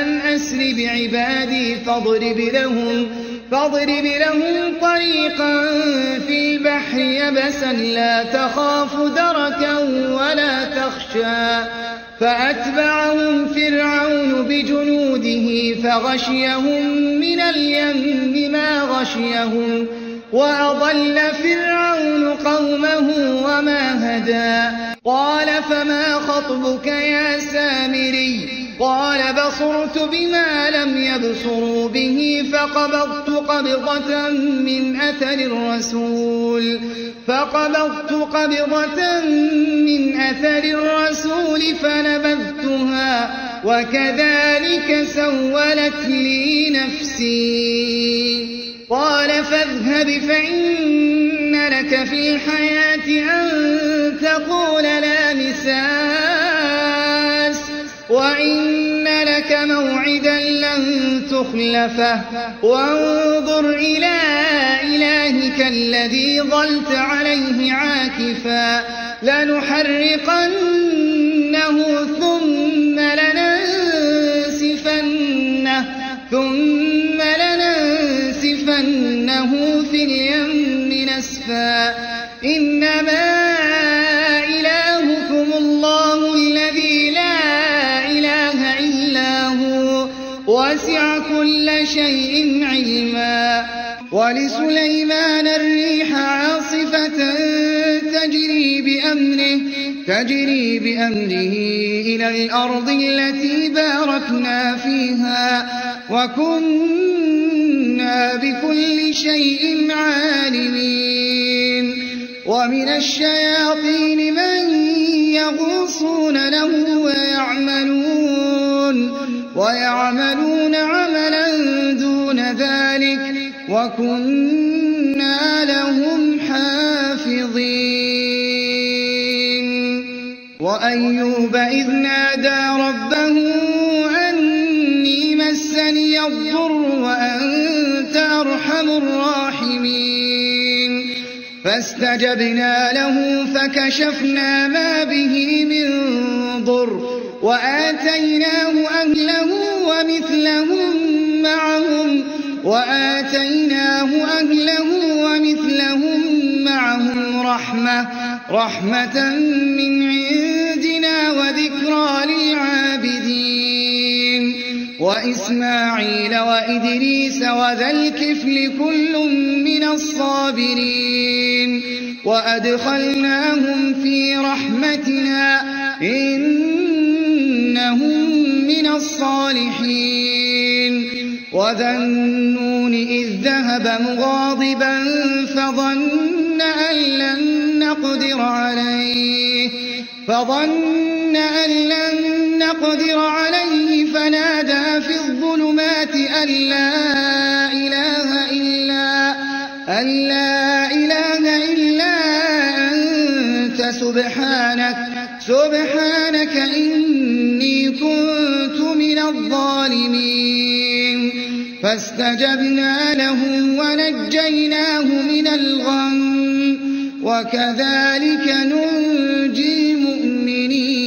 أن أسر بعبادي فاضرب لهم طريقا في البحر يبسا لا تخاف دركا ولا تخشى فأتبعهم فرعون بجنوده فغشيهم من اليم ما غشيهم وأضل فرعون قومه وما هدى قال فما خطبك يا سامري قال بصرت بما لم يبصروا به فقبضت قبضة من أثر الرسول فنبذتها وكذلك سولت لي نفسي قال فاذهب فإن لك في الحياة أن تقول لا مساس وإن لك موعدا لن تخلفه وانظر إلى إلهك الذي ظلت عليه عاكفا لنحرقنه ثم لننسفنه في اليم نسفا إنما إلهكم الله الذي لا إله إلا هو وسع كل شيء علما ولسليمان الريح عاصفة تجري بأمره إلى الأرض التي باركنا فيها وكنا بكل شيء عالمين ومن الشياطين من يغوصون له ويعملون عملا دون ذلك وكنا لهم حافظين وأيوب إذ نادى ربه أني مسني الضر وأنت أرحم الراحمين فاستجبنا له فكشفنا ما به من ضر وآتيناه أهله ومثلهم معهم رحمة من عندنا وذكرى للعابدين وإسماعيل وإدريس وذا الكفل كل من الصابرين وأدخلناهم في رحمتنا إنهم من الصالحين وذا النون إذ ذهب مغاضبا فظن أن لن نقدر عليه فنادى في الظلمات أن لا إله إلا أن لا إله إلا أنت سبحانك إني كنت من الظالمين فاستجبنا له ونجيناه من الغم وكذلك ننجي المؤمنين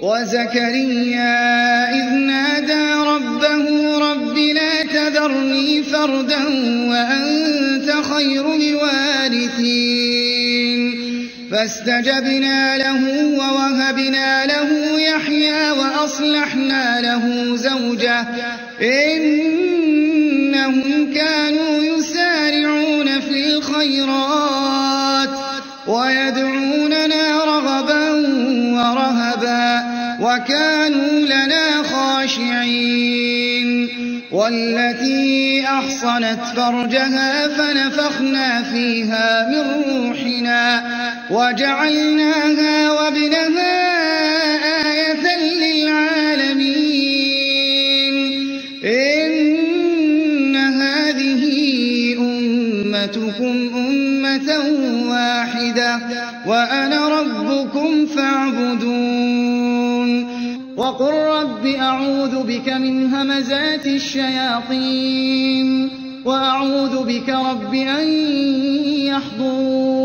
وزكريا إذ نادى ربه رب لا تذرني فردا وأنت خير الوارثين فاستجبنا له ووهبنا له يحيى وأصلحنا له زوجه إنهم كانوا يسارعون في الخيرات ويدعوننا رغبا ورهبا وكانوا لنا خاشعين والتي أحصنت فرجها فنفخنا فيها من روحنا وجعلناها وابنها آية للعالمين إن هذه أمتكم أمة واحدة وأنا ربكم فاعبدون وقل رب أعوذ بك من همزات الشياطين وأعوذ بك رب أن يحضرون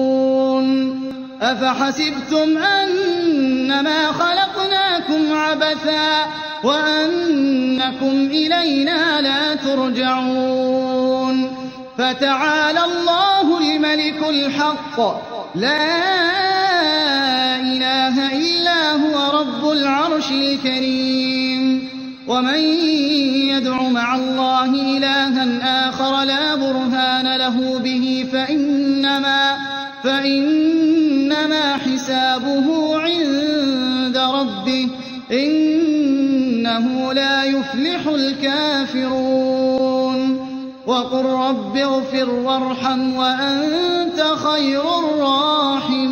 أفحسبتم أنما خلقناكم عبثا وأنكم إلينا لا ترجعون فتعالى الله الملك الحق لا إله إلا هو رب العرش الكريم ومن يدع مع الله إلها آخر لا برهان له به فإنما حسابه عند ربه إنه لا يفلح الكافرون وقل رب اغفر وارحم وأنت خير الراحمين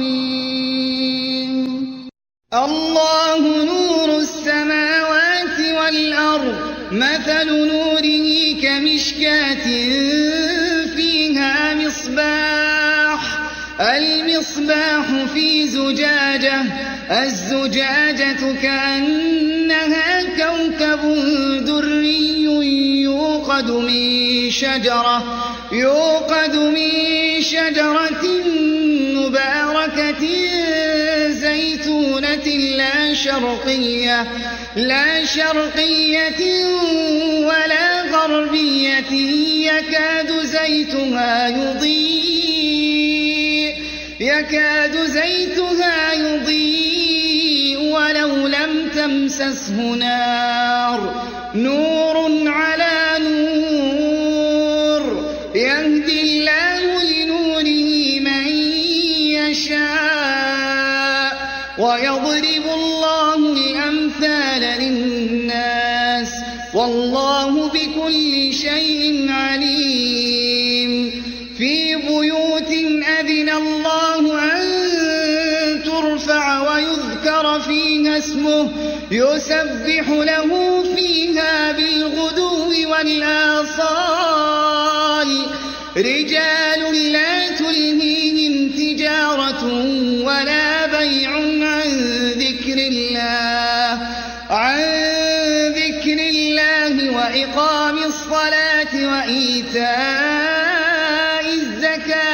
الله نور السماوات والأرض مثل نوره كمشكاة فيها المصباح في زجاجة الزجاجة كأنها كوكب دري يوقد من شجرة مباركة زيتونة لا شرقية ولا غربية يكاد زيتها يضيء ولو لم تمسسه نار نور على نور يهدي الله لنوره من يشاء ويضرب الله الأمثال للناس والله بكل شيء عليم في بيوت أذن الله أن ترفع ويذكر فيها اسمه يسبح له فيها بالغدو والآصال رجال لا تلهيهم تجارة ولا بيع عن ذكر الله وإقام الصلاة وإيتاء الزكاة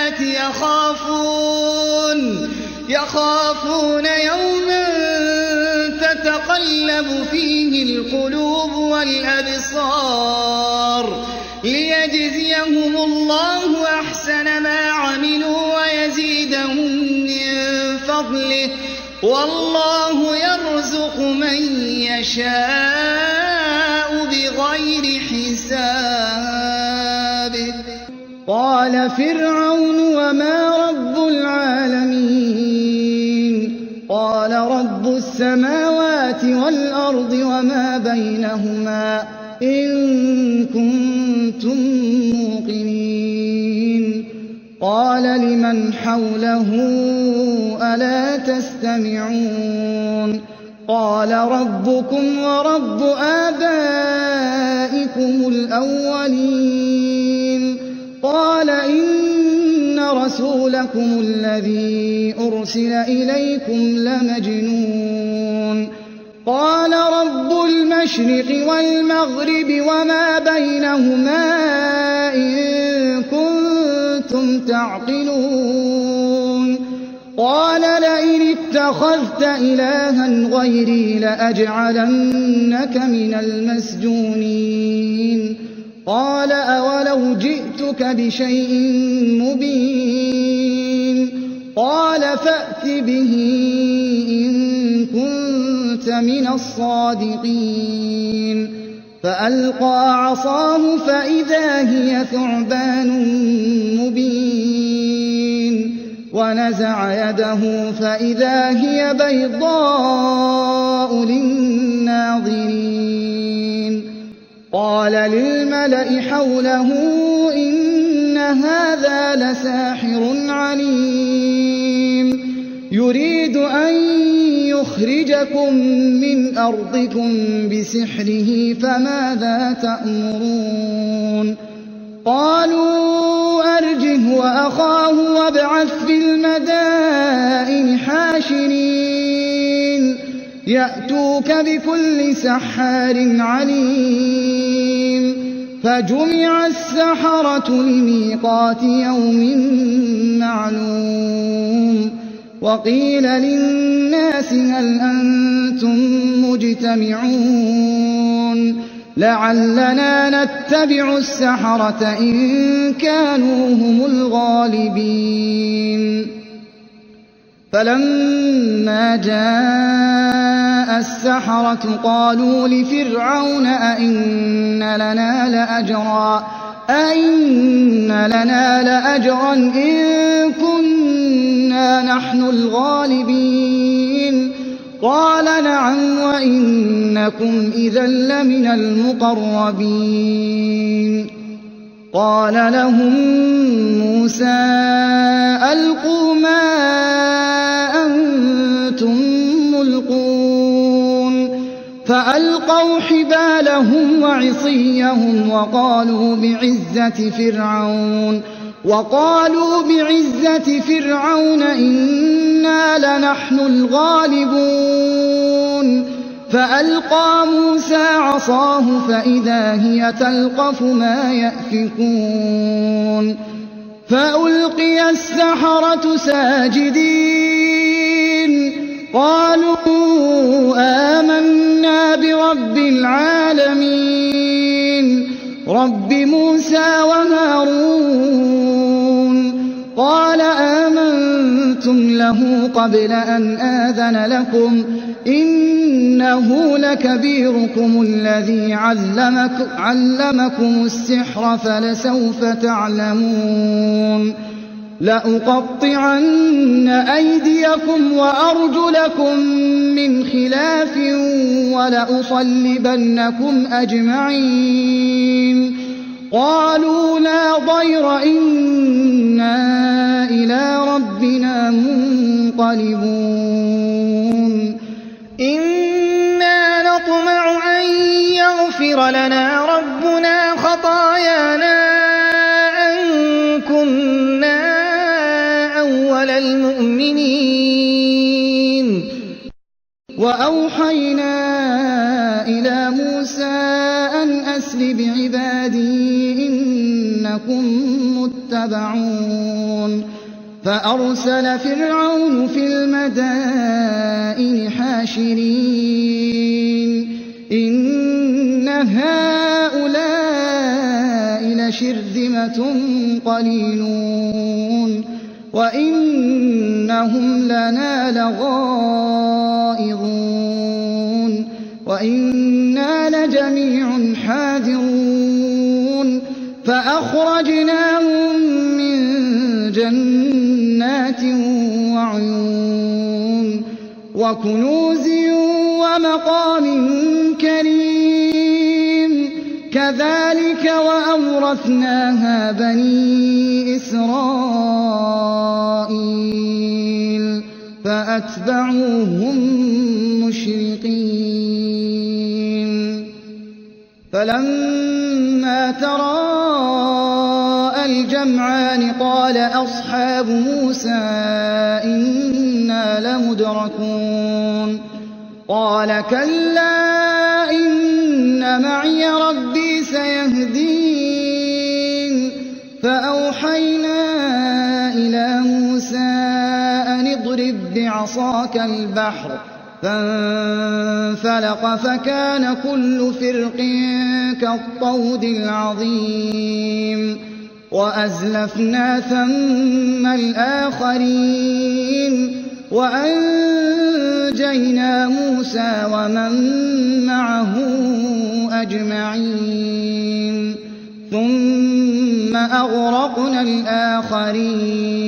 يخافون يوما تتقلب فيه القلوب والأبصار ليجزيهم الله أحسن ما عملوا ويزيدهم من فضله والله يرزق من يشاء بغير حساب قال فرعون وما رب العالمين قال رب السماوات والأرض وما بينهما إن كنتم موقنين قال لمن حوله ألا تستمعون قال ربكم ورب آبائكم الأولين قال إن رسولكم الذي أرسل إليكم لمجنون قال رب المشرق والمغرب وما بينهما إن كنتم تعقلون قال لئن اتخذت إلها غيري لأجعلنك من المسجونين قال أولو جئتك بشيء مبين قال فأت به إن كنت من الصادقين فألقى عصاه فإذا هي ثعبان مبين ونزع يده فإذا هي بيضاء للناظرين قال للملأ حوله إن هذا لساحر عليم يريد أن يخرجكم من أرضكم بسحره فماذا تأمرون قالوا أرجه وأخاه وابعث في المدائن حاشرين يأتوك بكل سحار عليم فجمع السحرة لميقات يوم معلوم وقيل للناس هل أنتم مجتمعون لعلنا نتبع السحرة إن كانوا هم الغالبين فلما جاء السحرة قالوا لفرعون أئن لنا لأجرا إن كنا نحن الغالبين قال نعم وإنكم إذا لمن المقربين قال لهم موسى ألقوا ما أنتم ملقون فألقوا حبالهم وعصيهم وقالوا بعزة فرعون إنا لنحن الغالبون فألقى موسى عصاه فإذا هي تلقف ما يأفكون فألقي السحرة ساجدين قالوا آمنا برب العالمين رب موسى وهارون قال آمنتم له قبل أن آذن لكم إنه لكبيركم الذي علمكم السحر فلسوف تعلمون لأقطعن أيديكم وأرجلكم من خلاف ولأصلبنكم أجمعين قالوا لا ضير إنا إلى ربنا منقلبون إنا نطمع أن يغفر لنا ربنا خطايانا أن كنا أول المؤمنين وأوحينا إلى موسى أن أسر بعبادي إنكم متبعون فأرسل فرعون في المدائن حاشرين إن هؤلاء لشرذمة قليلون وإنهم لنا لغائظون وإنا لجميع حاذرون فأخرجناهم من جنات وعيون وكنوز ومقام كريم كذلك وأورثناها بني إسرائيل فأتبعوهم مشرقين فلما تراءى الجمعان قال أصحاب موسى إنا لمدركون قال كلا إن معي ربي سيهدين فأوحينا إلى موسى أن اضرب بعصاك البحر فانفلق فكان كل فرق كالطود العظيم وأزلفنا ثم الآخرين وأنجينا موسى ومن معه أجمعين ثم أغرقنا الآخرين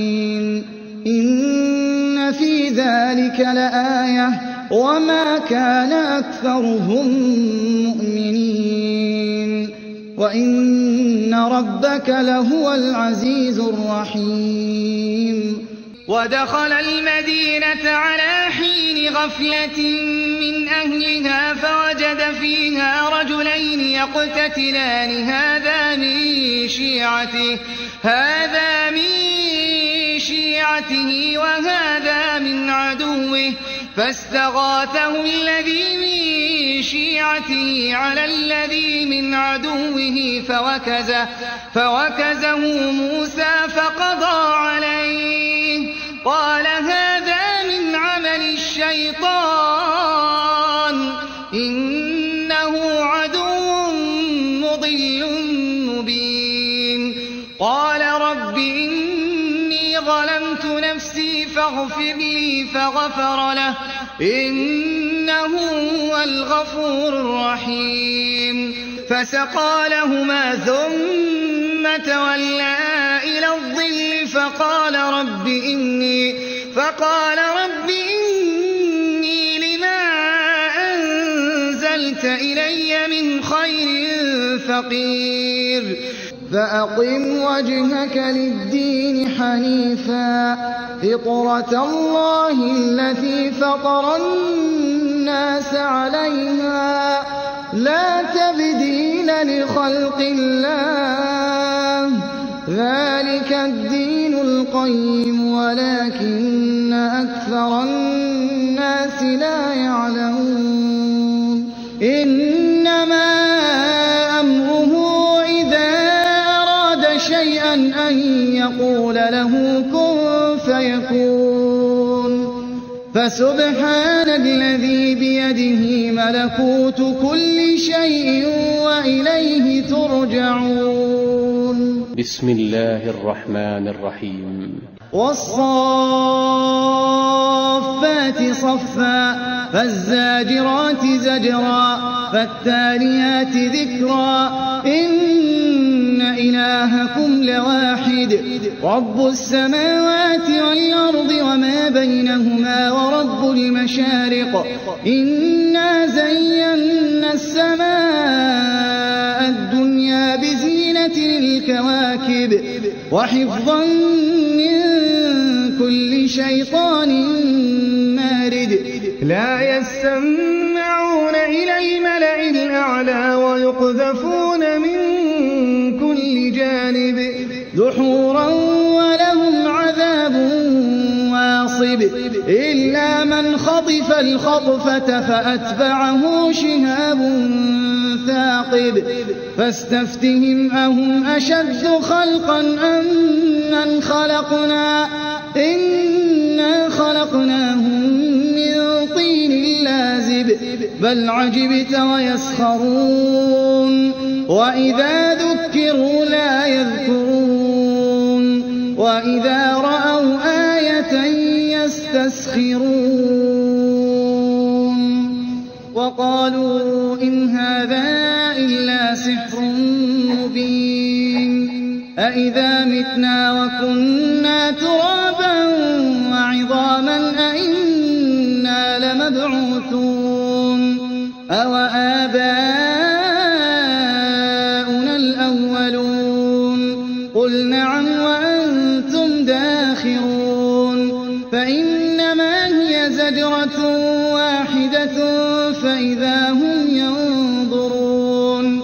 إن في ذلك لآية وما كان أكثرهم مؤمنين وإن ربك لهو العزيز الرحيم ودخل المدينة على حين غفلة من أهلها فوجد فيها رجلين يقتتلان هذا من شيعته وهذا من عدوه فاستغاثه الذي من شيعته على الذي من عدوه فوكزه موسى فقضى عليه قال هذا من عمل الشيطان إنه عدو مضل مبين قال رب إني ظلمت نفسي فاغفر لي فغفر له إنه هو الغفور الرحيم فسقى لهما ثم تولى إلى الظل فقال رب إني لما أنزلت إلي من خير فقير فأقم وجهك للدين حنيفا فطرة الله التي فطر الناس عليها لا تبديل لخلق الله ذلك الدين القيم ولكن أكثر الناس لا يعلمون إنما أمره إذا أراد شيئا أن يقول له كن فيكون فسبحان الذي بيده ملكوت كل شيء وإليه ترجعون بسم الله الرحمن الرحيم والصافات صفا فالزاجرات زجرا فالتاليات ذكرا إن إلهكم لواحد رب السماوات والأرض وما بينهما ورب المشارق إنا زينا السماء الدنيا بزينة الكواكب وحفظا من كل شيطان مارد لا يستمعون إلى الملأ الأعلى ويقذفون من كل جانب دحورا ولهم عذاب واصب إلا من خطف الخطفة فأتبعه شهاب ثاقب فاستفتهم أهم أشد خلقا أم من خلقنا إنا خلقناهم من طين لازب بل عجبت ويسخرون وإذا ذكروا لا يذكرون وإذا رأوا آية يستسخرون وقالوا إن هذا إلا سحر مبين أإذا متنا وكنا ترابا وعظاما أإنا لمبعوثون أوآباؤنا الأولون قل نعم وأنتم داخرون فإنما فإنما هي زجرة واحدة فإذا هم ينظرون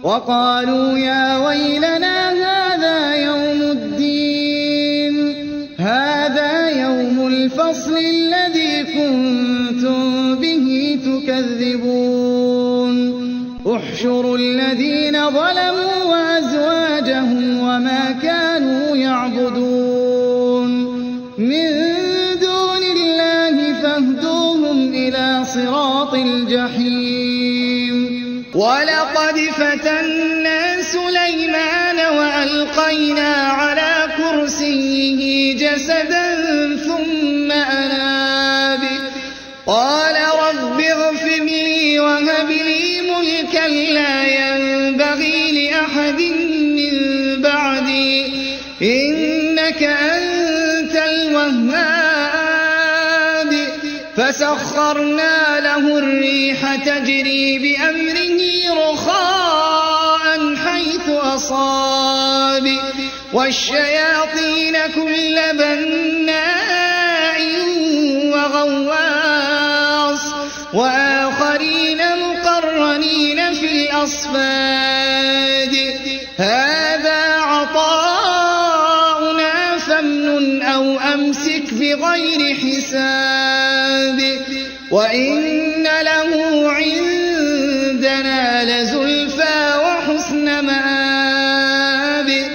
وقالوا يا ويلنا هذا يوم الفصل الذي كنتم به تكذبون احشروا الذين ظلموا وأزواجهم وما كانوا يعبدون من دون الله فاهدوهم إلى صراط الجحيم ولقد فتنا سليمان وألقينا على كرسيه جسدا ثم أناب قال رب اغفر لي وهب لي ملكا لا ينبغي لأحد من بعدي إنك أنت الوهاب فسخرنا له الريح تجري بأمره رخاء حيث أصاب والشياطين كل بناء وغواص وآخرين مقرنين في الأصفاد هذا عطاؤنا فامنن أو أمسك بغير حساب وإن له عندنا لزلفى وحسن مآب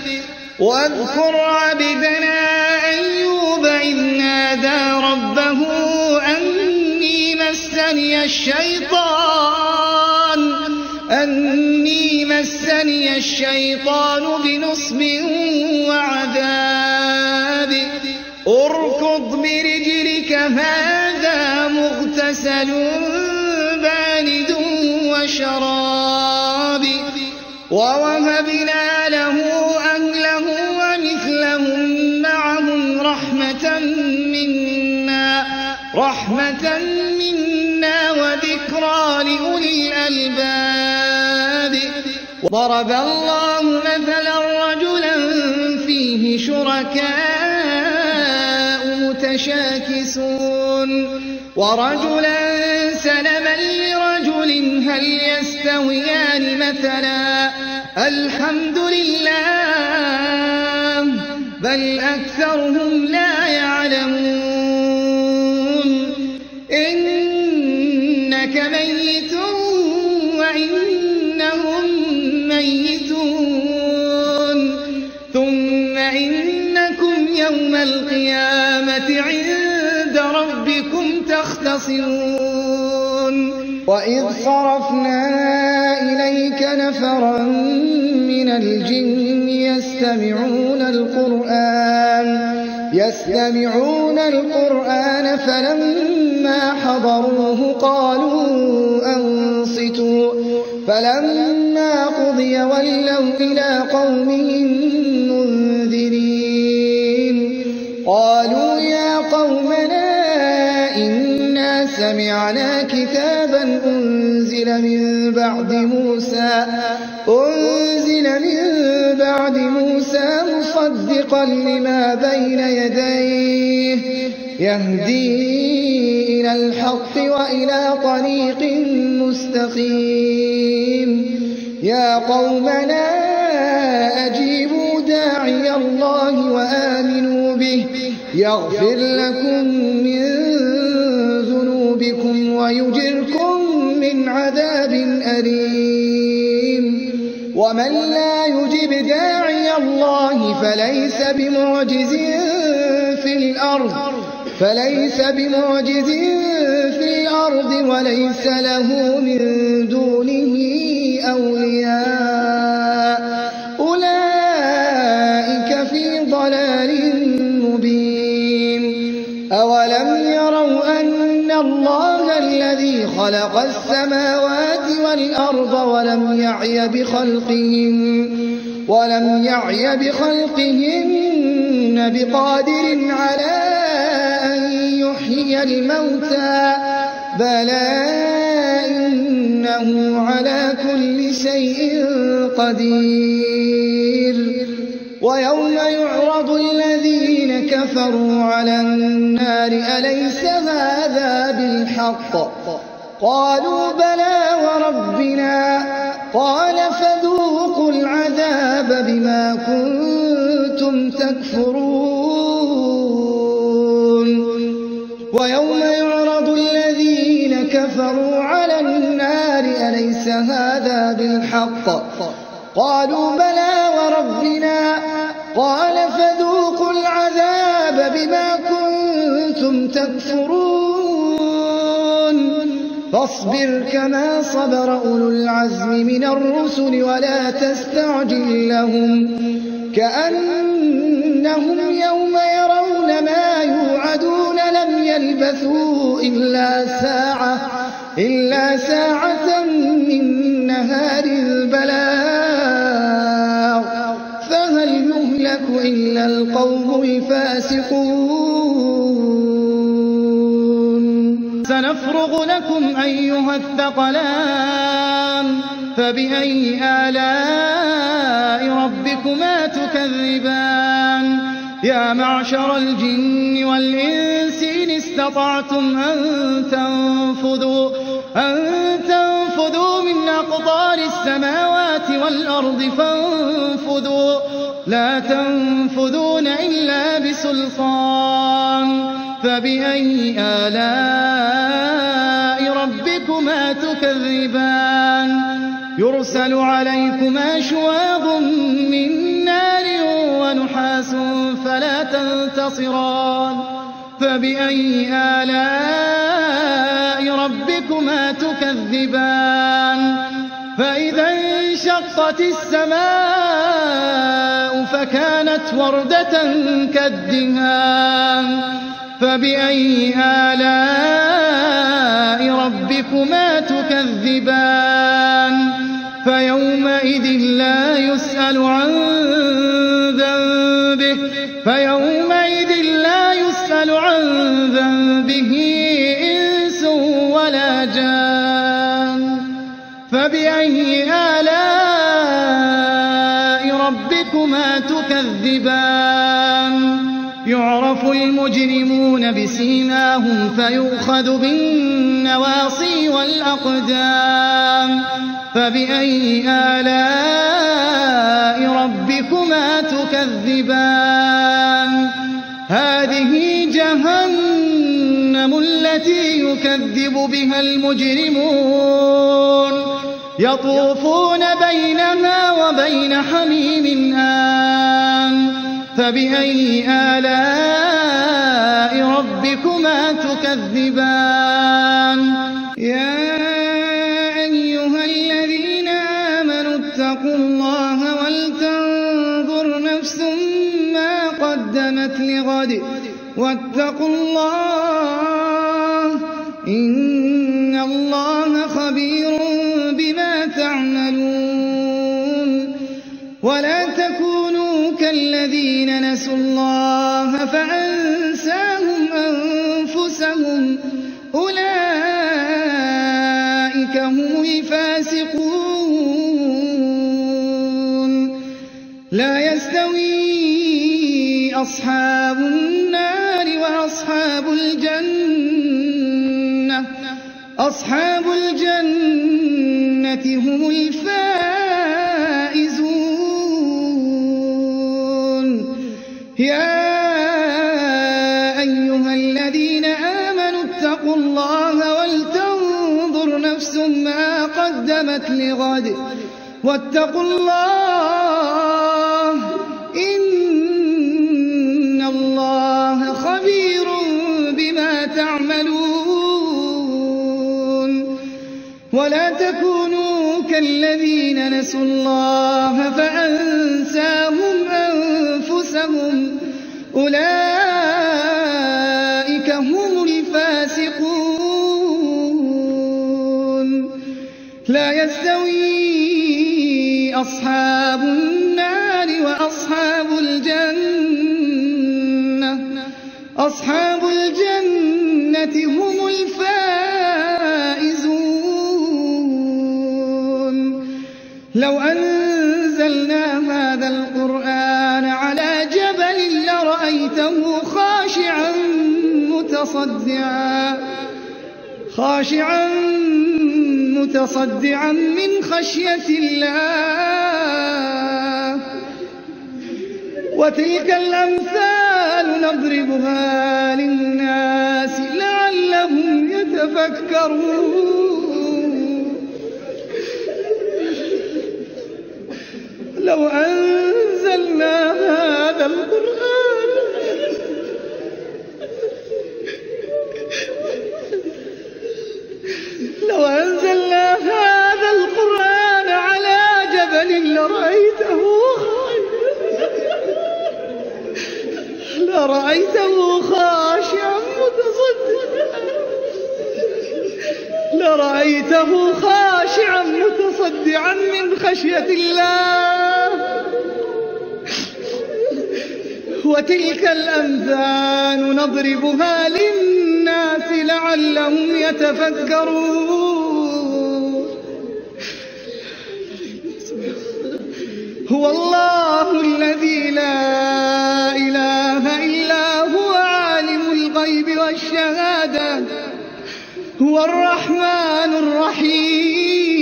واذكر عبدنا أيوب إذ نادى ربه أني مسني الشيطان بنصب وعذاب اركض برجلك هذا مغتسل بارد وشراب ووهبنا له أهله ومثلهم معهم رحمة منا وذكرى لأولي الألباب ضرب الله مثلا رجلا فيه شركاء متشاكسون ورجلا سلما لرجل هل يستويان مثلا الحمد لله بل أكثرهم لا يعلمون إنك ميت وإنهم ميتون ثم إنكم يوم القيامة عند ربكم تختصرون وإذ صرفنا إليك نفرا من الجن يستمعون القرآن فلما حضروه قالوا أنصتوا فلما قضي ولوا إلى قومهم منذرين قالوا يا قومنا إنا سمعنا كتابا أنزل من بعد موسى مصدقا لما بين يديه يهدي إلى الحق وإلى طريق مستقيم يا قومنا أجيبوا داعي الله وآمنوا به يغفر لكم من ذنوبكم ويجركم من عذاب أليم ومن لا يجب داعي الله فليس بمعجز في الأرض وليس له من دونه أولياء أولئك في ضلال مبين أولم يروا أن الله الذي خلق السماوات والأرض ولم يعي بخلقهن بقادر على أن يحيي الموتى بلى إنه على كل شيء قدير ويوم يعرض الذين كفروا على النار أليس هذا بالحق قالوا بلى وربنا قال فذوقوا العذاب بما كنتم تكفرون ويوم يعرض الذين كفروا على النار أليس هذا بالحق قالوا بلى وربنا قال فذوقوا العذاب بما كنتم تكفرون فاصبر كما صبر أولو العزم من الرسل ولا تستعجل لهم كأنهم يوم يرون ما يوعدون لم يلبثوا إلا ساعة من نهار البلاغ فهل يهلك إلا القوم الفاسقون سنفرغ لكم أيها الثقلان فبأي آلاء ربكما تكذبان يا معشر الجن والإنس إن استطعتم أن تنفذوا من أقطار السماوات والأرض فانفذوا لا تنفذون إلا بسلطان فبأي آلاء ربكما تكذبان يرسل عليكما شواظ من نار ونحاس فلا تنتصران فبأي آلاء ربكما تكذبان فإذا انشقت السماء فكانت وردة كالدهان فبأي آلاء ربكما تكذبان فيومئذ لا يسأل عن ذنبه إنس ولا جان فبأي آلاء ربكما تكذبان يعرف المجرمون بسيماهم فيؤخذ بالنواصي والأقدام فبأي آلاء ربكما تكذبان هذه جهنم التي يكذب بها المجرمون يطوفون بينها وبين حميم آن فبأي آلاء ربكما تكذبان يا أيها الذين آمنوا اتقوا الله ولتنظر نفس ما قدمت لغد واتقوا الله إن الله خبير بما تعملون ولا تكونوا كالذين نسوا الله فأنساهم أنفسهم أولئك هم الفاسقون لا يستوي أصحاب النار وأصحاب الجنة أصحاب الجنة هم الفائزون يا أيها الذين آمنوا اتقوا الله ولتنظر نفس ما قدمت لغد واتقوا الله إن الله خبير بما تعملون ولا تكونوا كالذين نسوا الله فأنساهم أنفسهم أولئك هم الفاسقون لا يستوي أصحاب النار وأصحاب الجنة أصحاب الجنة هم الفائزون لو أنزلنا هذا القرآن متصدعا من خشية الله. وتلك الأمثال نضربها للناس لعلهم يتفكرون. لو أنزلنا هذا القرآن على جبل لرأيته خاشعا متصدعا من خشية الله. وتلك الأمثال نضربها للناس لعلهم يتفكرون. هو الله الذي لا إله إلا هو عالم الغيب والشهادة هو الرحمن الرحيم.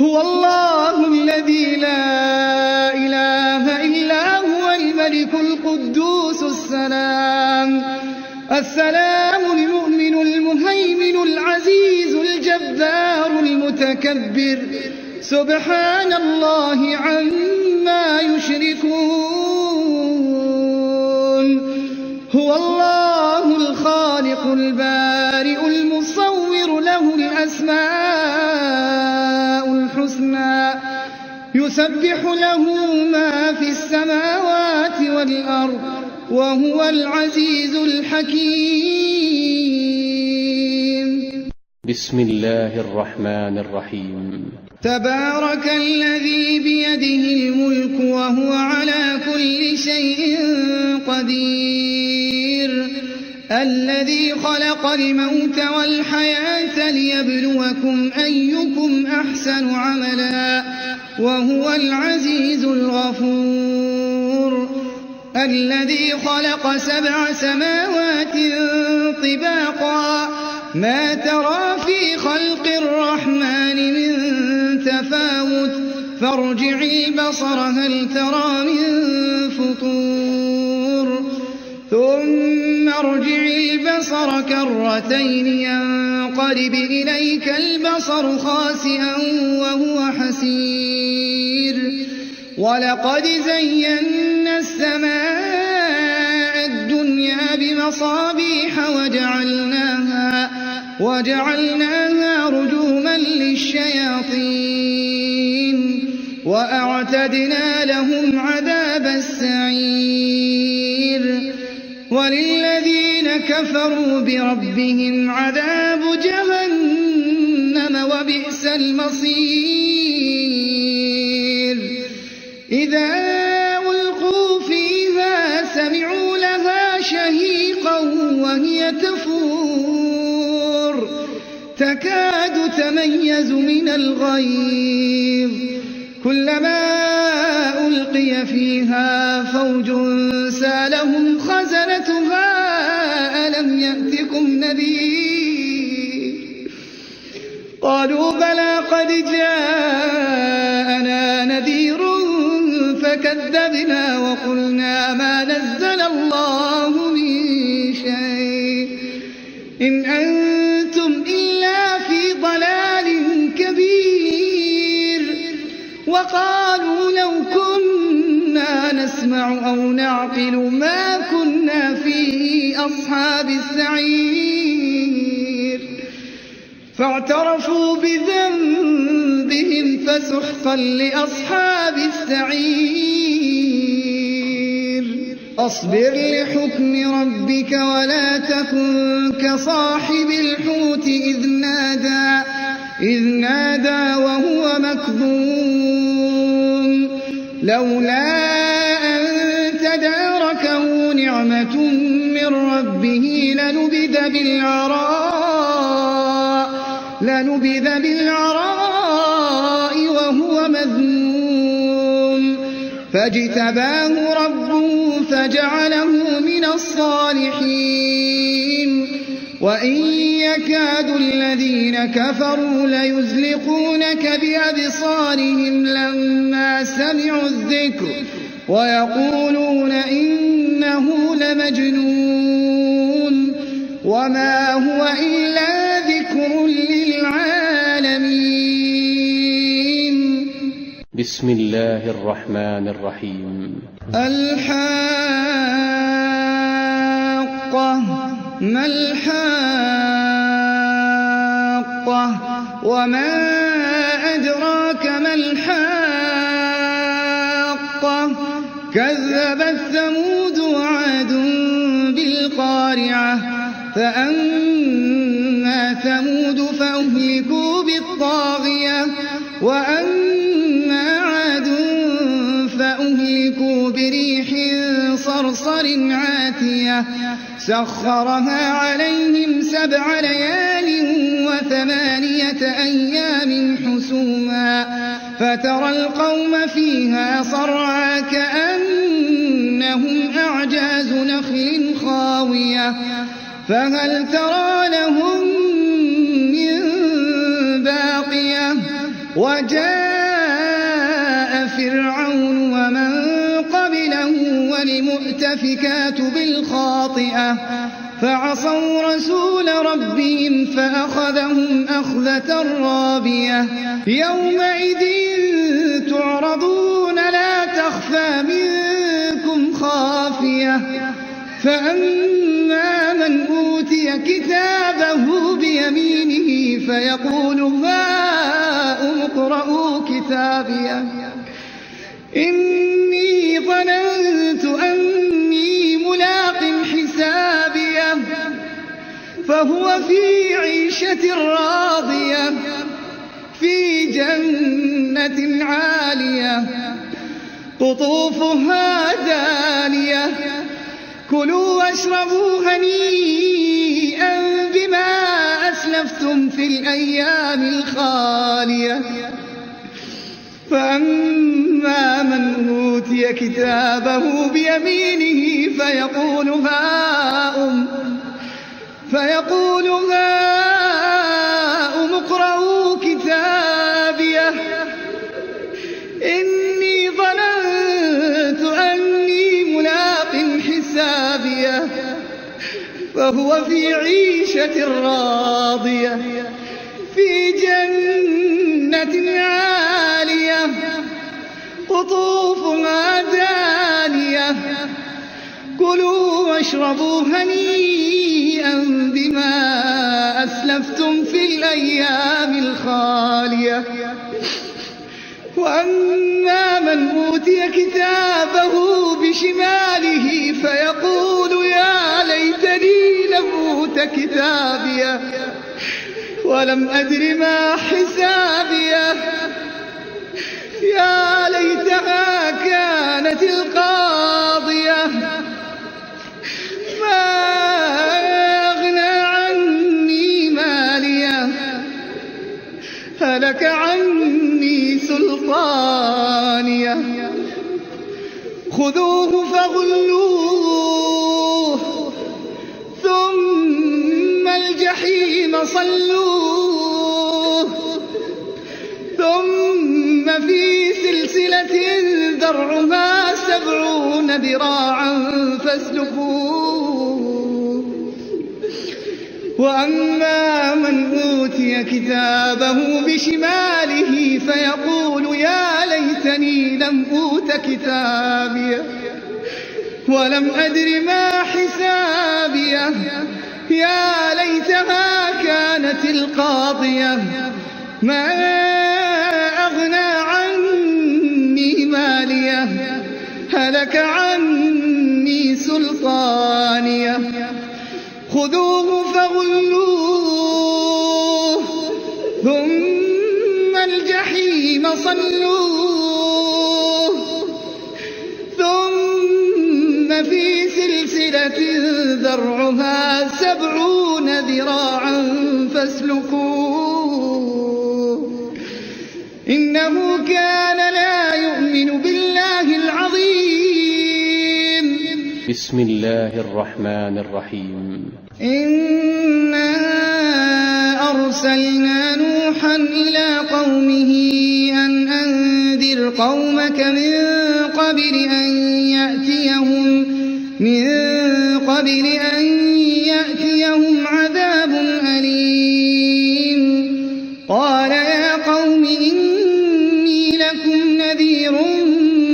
هو الله الذي لا إله إلا هو الملك القدوس السلام المؤمن المهيمن العزيز الجبار المتكبر سبحان الله عما يشركون. هو الله الخالق البارئ المصور له الأسماء الحسنى يسبح له ما في السماوات والأرض وهو العزيز الحكيم. بسم الله الرحمن الرحيم. تبارك الذي بيده الملك وهو على كل شيء قدير. الذي خلق الموت والحياة ليبلوكم أيكم أحسن عملا وهو العزيز الغفور. الذي خلق 7 سماوات طباقا ما ترى في خلق الرحمن من تفاوت فارجع البصر هل ترى من فطور ثم ارجع البصر كرتين ينقلب إليك البصر خاسئا وهو حسير. ولقد زينا السماء الدنيا بمصابيح وجعلناها رجوما للشياطين وأعتدنا لهم عذاب السعير. وللذين كفروا بربهم عذاب جهنم وبئس المصير. إذا ألقوا فيها سمعوا لها شهيقا وهي تفور تكاد تميز من الغيظ كلما ألقي فيها فوج سالهم خزنتها ألم يأتكم نذير قالوا بلى قد جاءنا نذير فكذبنا وقلنا ما نزل الله من شيء إن أنتم إلا في ضلال كبير. وقالوا لو كنا نسمع أو نعقل ما كنا في أصحاب السعير. فاعترفوا بذنبهم فسحقا لأصحاب السعير. أصبر لحكم ربك ولا تكن كصاحب الحوت إذ نادى وهو مكظوم لولا أن تداركه نعمة من ربه لنبذ بالعراء وهو مذموم فاجتباه ربه فجعله من الصالحين وإن يكاد الذين كفروا ليزلقونك بأبصارهم لما سمعوا الذكر ويقولون إنه لمجنون وما هو إلا ذكر للعالمين. بسم الله الرحمن الرحيم. الحاقة ما الحاقة وما أدراك ما الحاقة كذبت ثمود وعاد بالقارعة فأما ثمود فأهلكوا بالطاغية وأما عاد فأهلكوا بريح صرصر عاتية سخرها عليهم 7 ليال و8 أيام حسوما فترى القوم فيها صرعى كأنهم أعجاز نخل خاوية فهل ترى لهم من باقية وجاء فرعون ومن قبله والمؤتفكات بالخاطئة فعصوا رسول ربهم فأخذهم أخذة رابية يومئذ تعرضون لا تخفى منكم خافية فأما من أوتي كتابه بيمينه فيقول هاؤم اقرءوا كتابيه إني ظننت أني ملاق حسابيه فهو في عيشة راضية في جنة عالية قطوفها دانية كلوا واشربوا هنيئا بما أسلفتم في الأيام الخالية فأما من أوتي كتابه بيمينه فيقول هاؤم اقرءوا كتابيه إني ظننت أني ملاق حسابيه فهو في عيشة راضية في جنة عالية قطوفها دانية كلوا واشربوا هنيئا بما أسلفتم في الأيام الخالية وأما من أوتي كتابه بشماله فيقول يا ليتني لم أوت كتابيه ولم أدر ما حسابيه يا ليتها كانت القاضية ما أغنى عني ماليه هلك عني سلطانيه خذوه فغلوه ثم الجحيم صلوه ثم في سلسلة ذرعها 70 ذراعا فاسلكوه وأما من أوتي كتابه بشماله فيقول يا ليتني لم أوت كتابيه ولم أدر ما حسابيه يا ليتها كانت القاضية ما أغنى عني ماليه هلك عني سلطانيه خذوه فغلوه ثم الجحيم صلوه ثم في سلسلة ذرعها 70 ذراعا فاسلكوه إنه كان لا يؤمن بالله العظيم بسم الله الرحمن الرحيم. إنا أرسلنا نوحا إلى قومه أن أنذر قومك من قبل أن يأتيهم عذاب أليم. قال يا قوم إني لكم نذير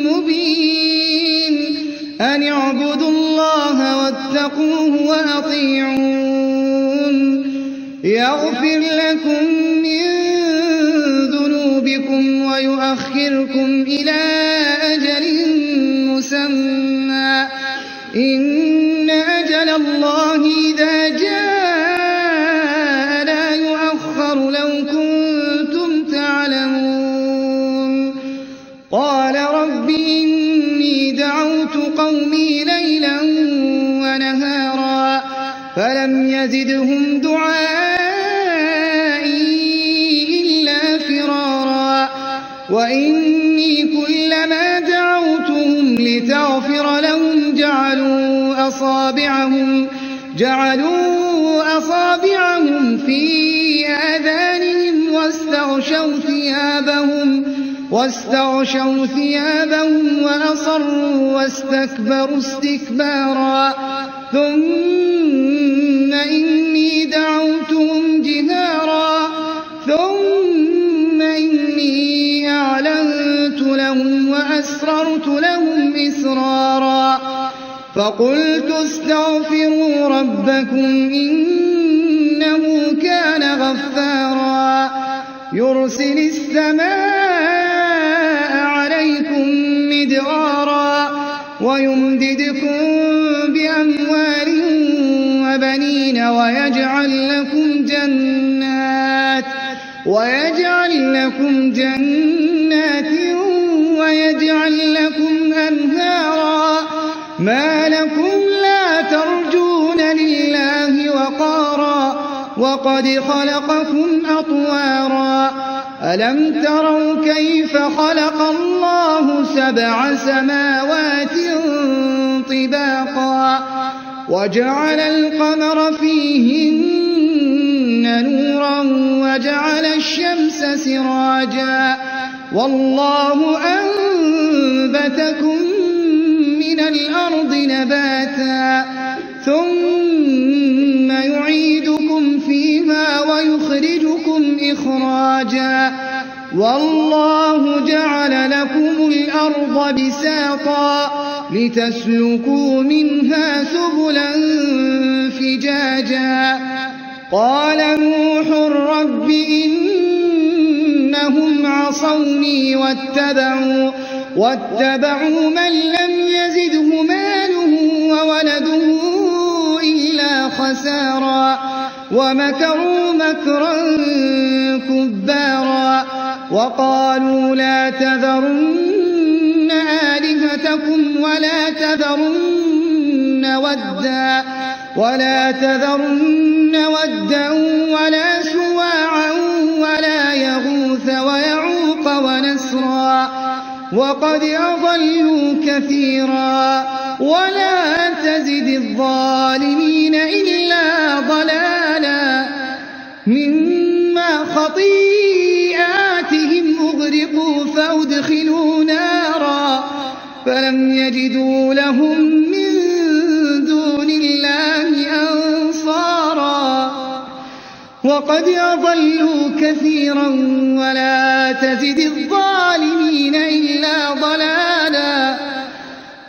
مبين أن اعبدوا الله واتقوه وأطيعون يغفر لكم من ذنوبكم ويؤخركم إلى أجل مسمى إن أجل الله إذا جاء لا يؤخر لو كنتم تعلمون. قال رب إني دعوت قومي ليلا ونهارا فلم يزدهم دعائي إلا فرارا وإني كلما دعوتهم لتغفر لهم جعلوا أصابعهم في آذانهم واستغشوا ثيابهم وأصروا واستكبروا استكبارا ثم إني دعوتهم جهارا ثم إني أعلنت لهم وأسررت لهم إسرارا فقلت استغفروا ربكم إنه كان غفارا يرسل السماء عليكم مدرارا ويمددكم بأموال وبنين ويجعل لكم جنات ويجعل لكم أنهارا ما لكم لا ترجون لله وقارا وقد خلقكم أطوارا ألم تروا كيف خلق الله 7 سماوات طباقا وجعل القمر فيهن نورا وجعل الشمس سراجا والله أنبتكم من الأرض نباتا ثم يعيدكم فيها ويخرجكم إخراجا والله جعل لكم الأرض بساطا لتسلكوا منها سبلا فجاجا قال نوح رب إنهم عصوني واتبعوا من لم يزده ماله وولده إلا خسارا ومكروا مكرا كبارا وقالوا لا تذرن آلهتكم ولا تذرن ودا ولا سواعا ولا يغوث ويعوق ونسرا وقد أضلوا كثيرا ولا تزد الظالمين إلا ضلالا مما خطيئاتهم أغرقوا فأدخلوا نارا فلم يجدوا لهم من دون الله أنصارا وقد أضلوا كثيرا ولا تزد الظالمين إلا ضلالا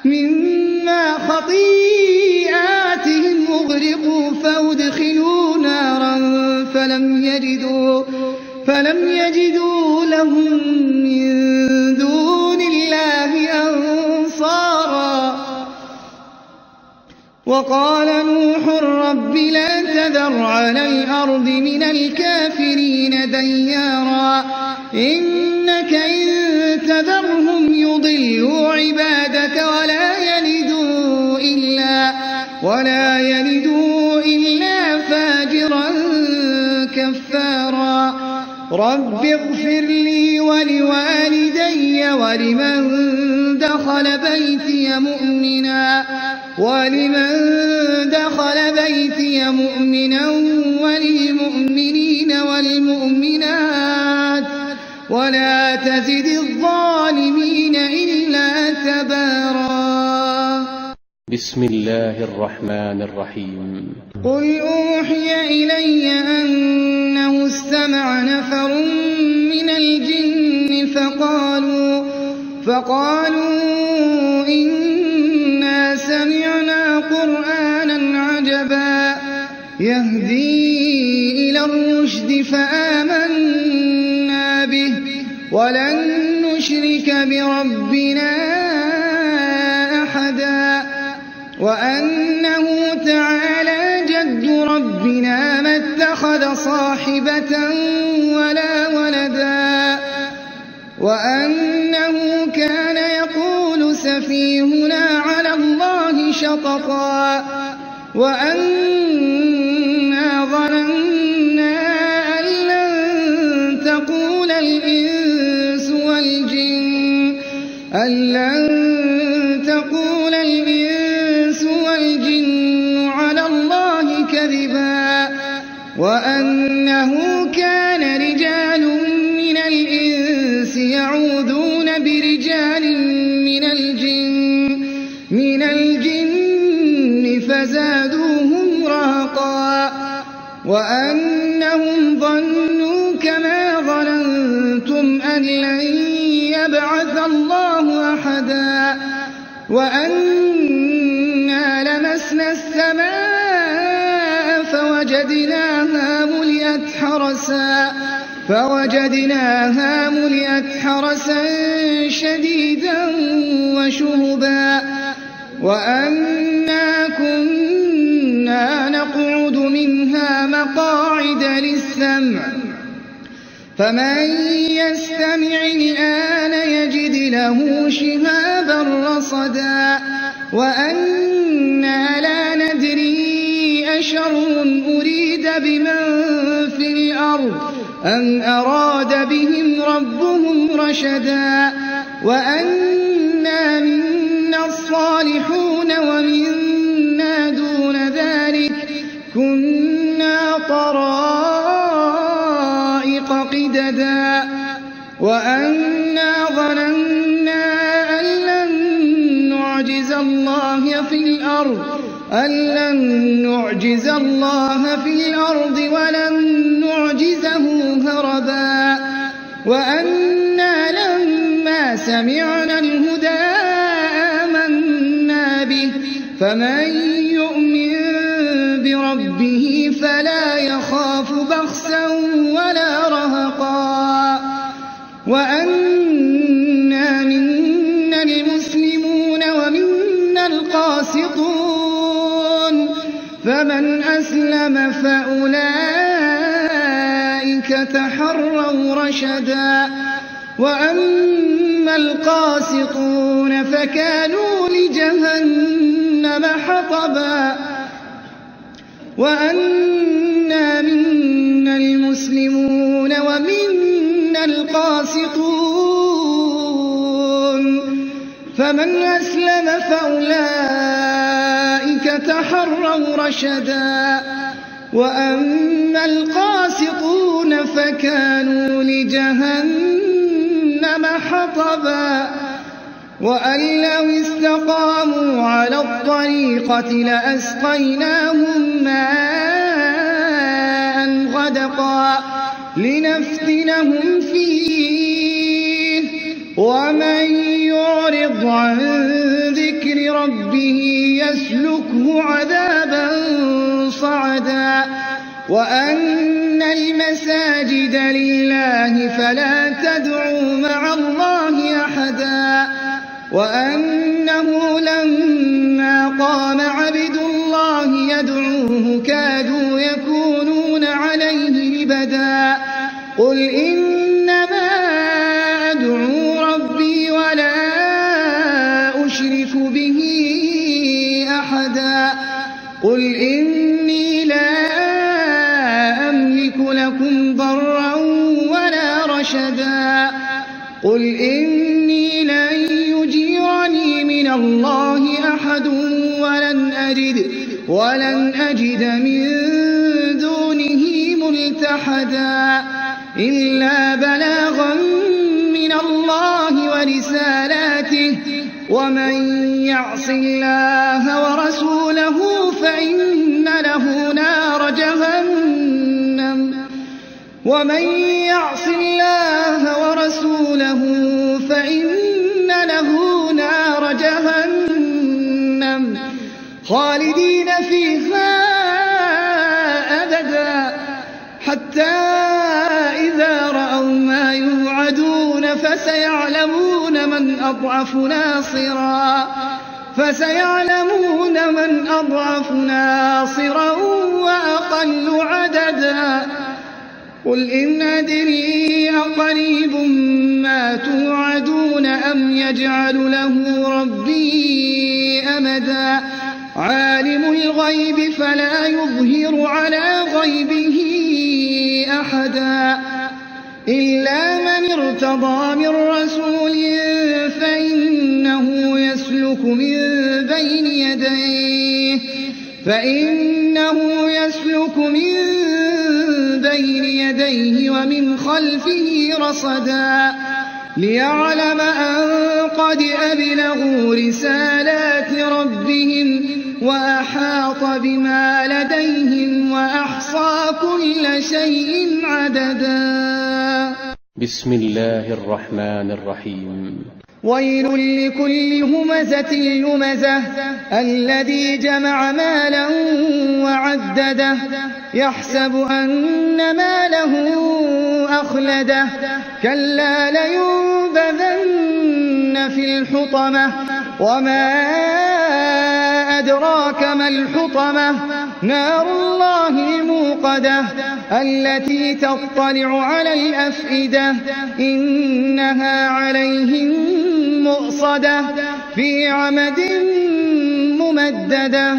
مما خطيئاتهم أغرقوا فأدخلوا نارا فلم يجدوا لهم من دون الله أنصارا وقال نوح رب لا تذر على الأرض من الكافرين ديارا إنك إن تذرهم يضلوا عبادك ولا يلدوا إلا فاجرا كفارا رب اغفر لي ولوالدي ولمن دخل بيتي مؤمنا ولمن دخل بيتي مؤمنا وللمؤمنين والمؤمنات ولا تزد الظالمين إلا تبارا. بسم الله الرحمن الرحيم. قل أوحي إلي أنه استمع نفر من الجن فقالوا إنا سمعنا قرآنا عجبا يهدي إلى الرشد فآمنا به ولن نشرك بربنا أحدا وأنه تعالى جد ربنا ما اتخذ صاحبة ولا ولدا وأنه كان يقول سفيهنا على الله شططا وأنا ظننا أن لن تقول الإنس والجن على الله كذبا وأنه كان رجال من الإنس يعوذون برجال من الجن فزادوهم رهقا وأنهم ظنوا كما ظننتم أن لن يبعث الله أحدا وأنا لمسنا السماء فوجدناها ملئت حرسا شديدا وشهبا وأنا كنا نقعد منها مقاعد للسمع فمن يستمع الآن يجد له شهابا رصدا وأنا لا ندري أشر أريد بمن في الأرض أم أراد بهم ربهم رشدا وأنا منا الصالحون ومنا دون ذلك كنا طرائق قددا وأنا ظننا أن لن نعجز الله في الأرض ولن نعجزه هربا وأنا لما سمعنا الهدى آمنا به فمن يؤمن بربه فلا يخاف بخسا ولا رهقا وأنا منا المسلمون ومنا القاسطون فمن أسلم فأولئك تحروا رشدا وأما القاسطون فكانوا لجهنم حطبا وأنا منا المسلمون ومنا القاسطون فمن أسلم فأولئك تحروا رشدا وأما القاسطون فكانوا لجهنم حطبا وأن لو استقاموا على الطريقة لأسقيناهم ماء غدقا لنفتنهم فيه ومن يعرض عن ذكر ربه يسلكه عذابا صعدا وأن المساجد لله فلا تدعوا مع الله أحدا وأنه لما قام عبد الله يدعوه كادوا يكونون عليه لبدا قل إنما أدعو ربي ولا أشرك به أحدا قل إني لا أملك لكم ضرا ولا رشدا قل إني لن يجيرني من الله أحد ولا ماجد ولن أجد من دونه ملتحدا إلا بلاغا من الله ورسالاته ومن يعص الله ورسوله فإن له نار جهنم خالدين فيها أبدا حتى إذا رأوا ما يوعدون فسيعلمون من أضعف ناصرا وأقل عددا قل إن أدري أقريب ما توعدون أم يجعل له ربي أمدا عالم الغيب فلا يظهر على غيبه أحدا إلا من ارتضى من رسول فإنه يسلك من بين يديه ومن خلفه رصدا ليعلم أن قد أبلغوا رسالات ربهم وأحاط بما لديهم وأحصى كل شيء عددا. بسم الله الرحمن الرحيم. ويل لكل همزة لمزة الذي جمع مالا وعدده يحسب أن ماله أخلده كلا لينبذن في الحطمة وما أدراك ما الحطمة نار الله الموقدة التي تطلع على الأفئدة إنها عليهم مؤصدة في عمد ممددة.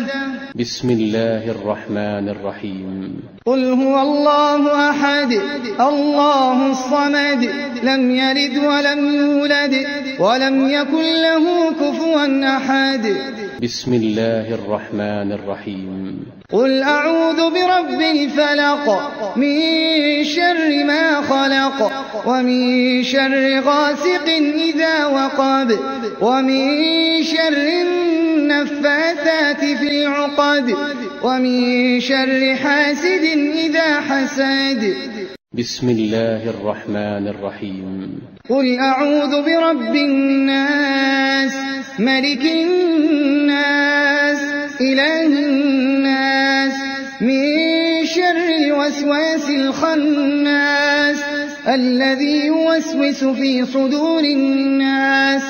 بسم الله الرحمن الرحيم. قل هو الله أحد الله الصمد لم يلد ولم يولد ولم يكن له كفوا أحد. بسم الله الرحمن الرحيم. قل أعوذ برب الفلق من شر ما خلق ومن شر غاسق إذا وقب ومن شر النفاثات في العقد ومن شر حاسد إذا حسد. بسم الله الرحمن الرحيم. قل أعوذ برب الناس ملك الناس إله الناس من شر الوسواس الخناس الذي يوسوس في صدور الناس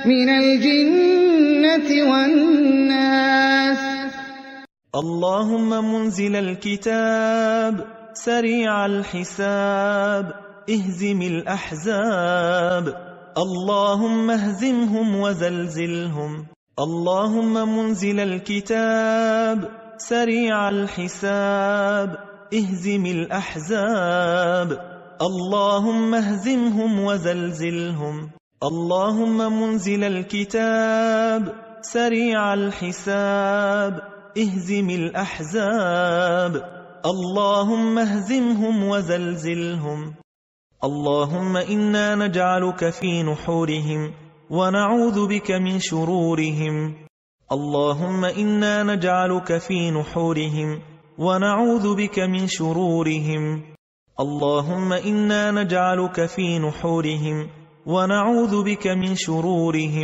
من الجنة والناس. اللهم منزل الكتاب سريع الحساب اهزم الأحزاب اللهم اهزمهم وزلزلهم. اللهم منزل الكتاب سريع الحساب اهزم الأحزاب اللهم اهزمهم وزلزلهم. اللهم منزل الكتاب سريع الحساب اهزم الأحزاب اللهم اهزمهم وزلزلهم. اللهم إنا نجعلك في نحورهم ونعوذ بك من شرورهم. اللهم إنا نجعلك في نحورهم ونعوذ بك من شرورهم. اللهم إنا نجعلك في نحورهم ونعوذ بك من شرورهم.